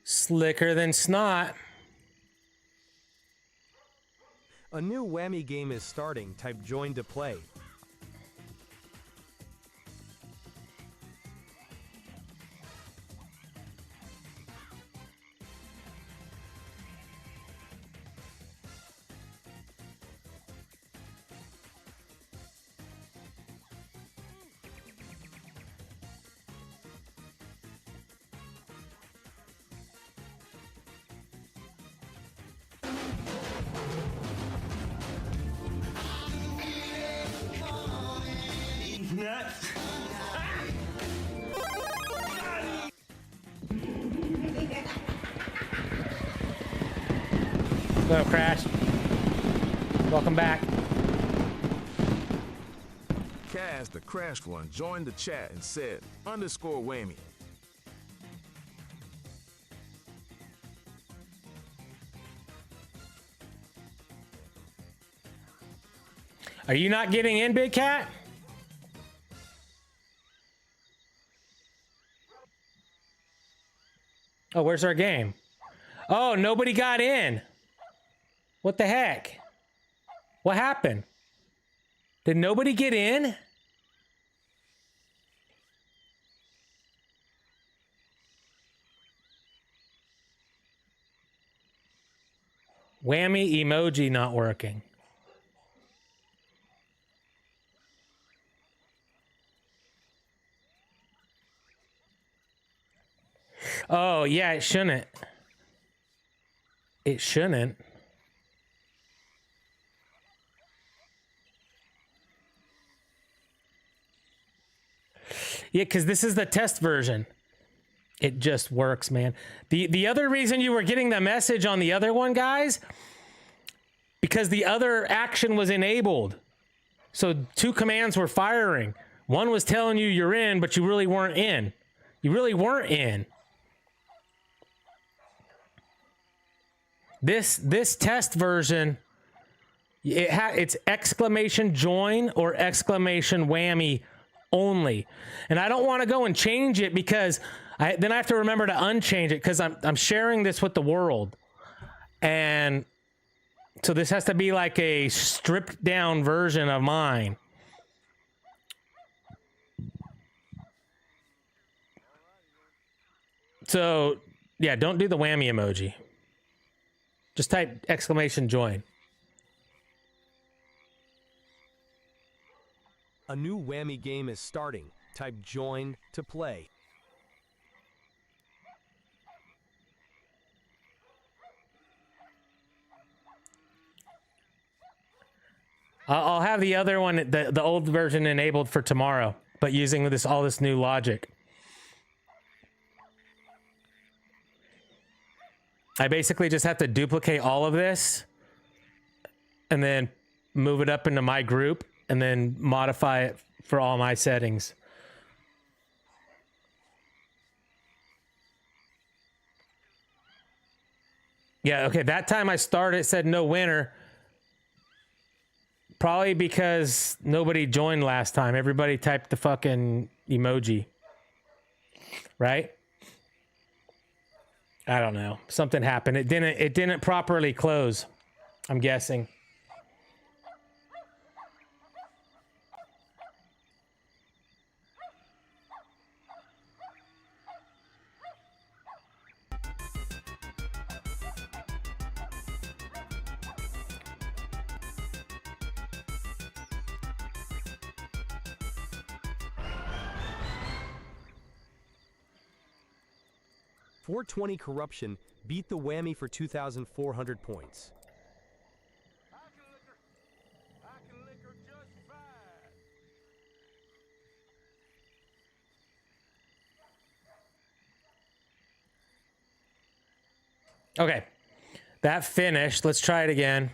Slicker than snot.
A new whammy game is starting. Type join to play.
Hello, Crash. Welcome back.
Kaz, the Crash one, joined the chat and said, _whammy.
Are you not getting in, Big Cat? Oh, where's our game? Oh, nobody got in. What the heck? What happened? Did nobody get in? Whammy emoji not working. Oh, yeah, it shouldn't. It shouldn't. Yeah, because this is the test version. It just works, man. The other reason you were getting the message on the other one, guys, because the other action was enabled. So 2 commands were firing. One was telling you you're in, but you really weren't in. You really weren't in. This test version, it's exclamation join or exclamation whammy only. And I don't want to go and change it because then I have to remember to unchange it because I'm sharing this with the world. And so this has to be like a stripped down version of mine. So yeah, don't do the whammy emoji. Just type exclamation join.
A new whammy game is starting. Type join to play.
I'll have the other one, the old version enabled for tomorrow, but using all this new logic. I basically just have to duplicate all of this and then move it up into my group and then modify it for all my settings. Yeah, okay, that time I started, it said no winner. Probably because nobody joined last time. Everybody typed the fucking emoji. Right? I don't know. Something happened. It didn't properly close, I'm guessing.
.420 corruption beat the whammy for 2,400 points.
Okay. That finished. Let's try it again.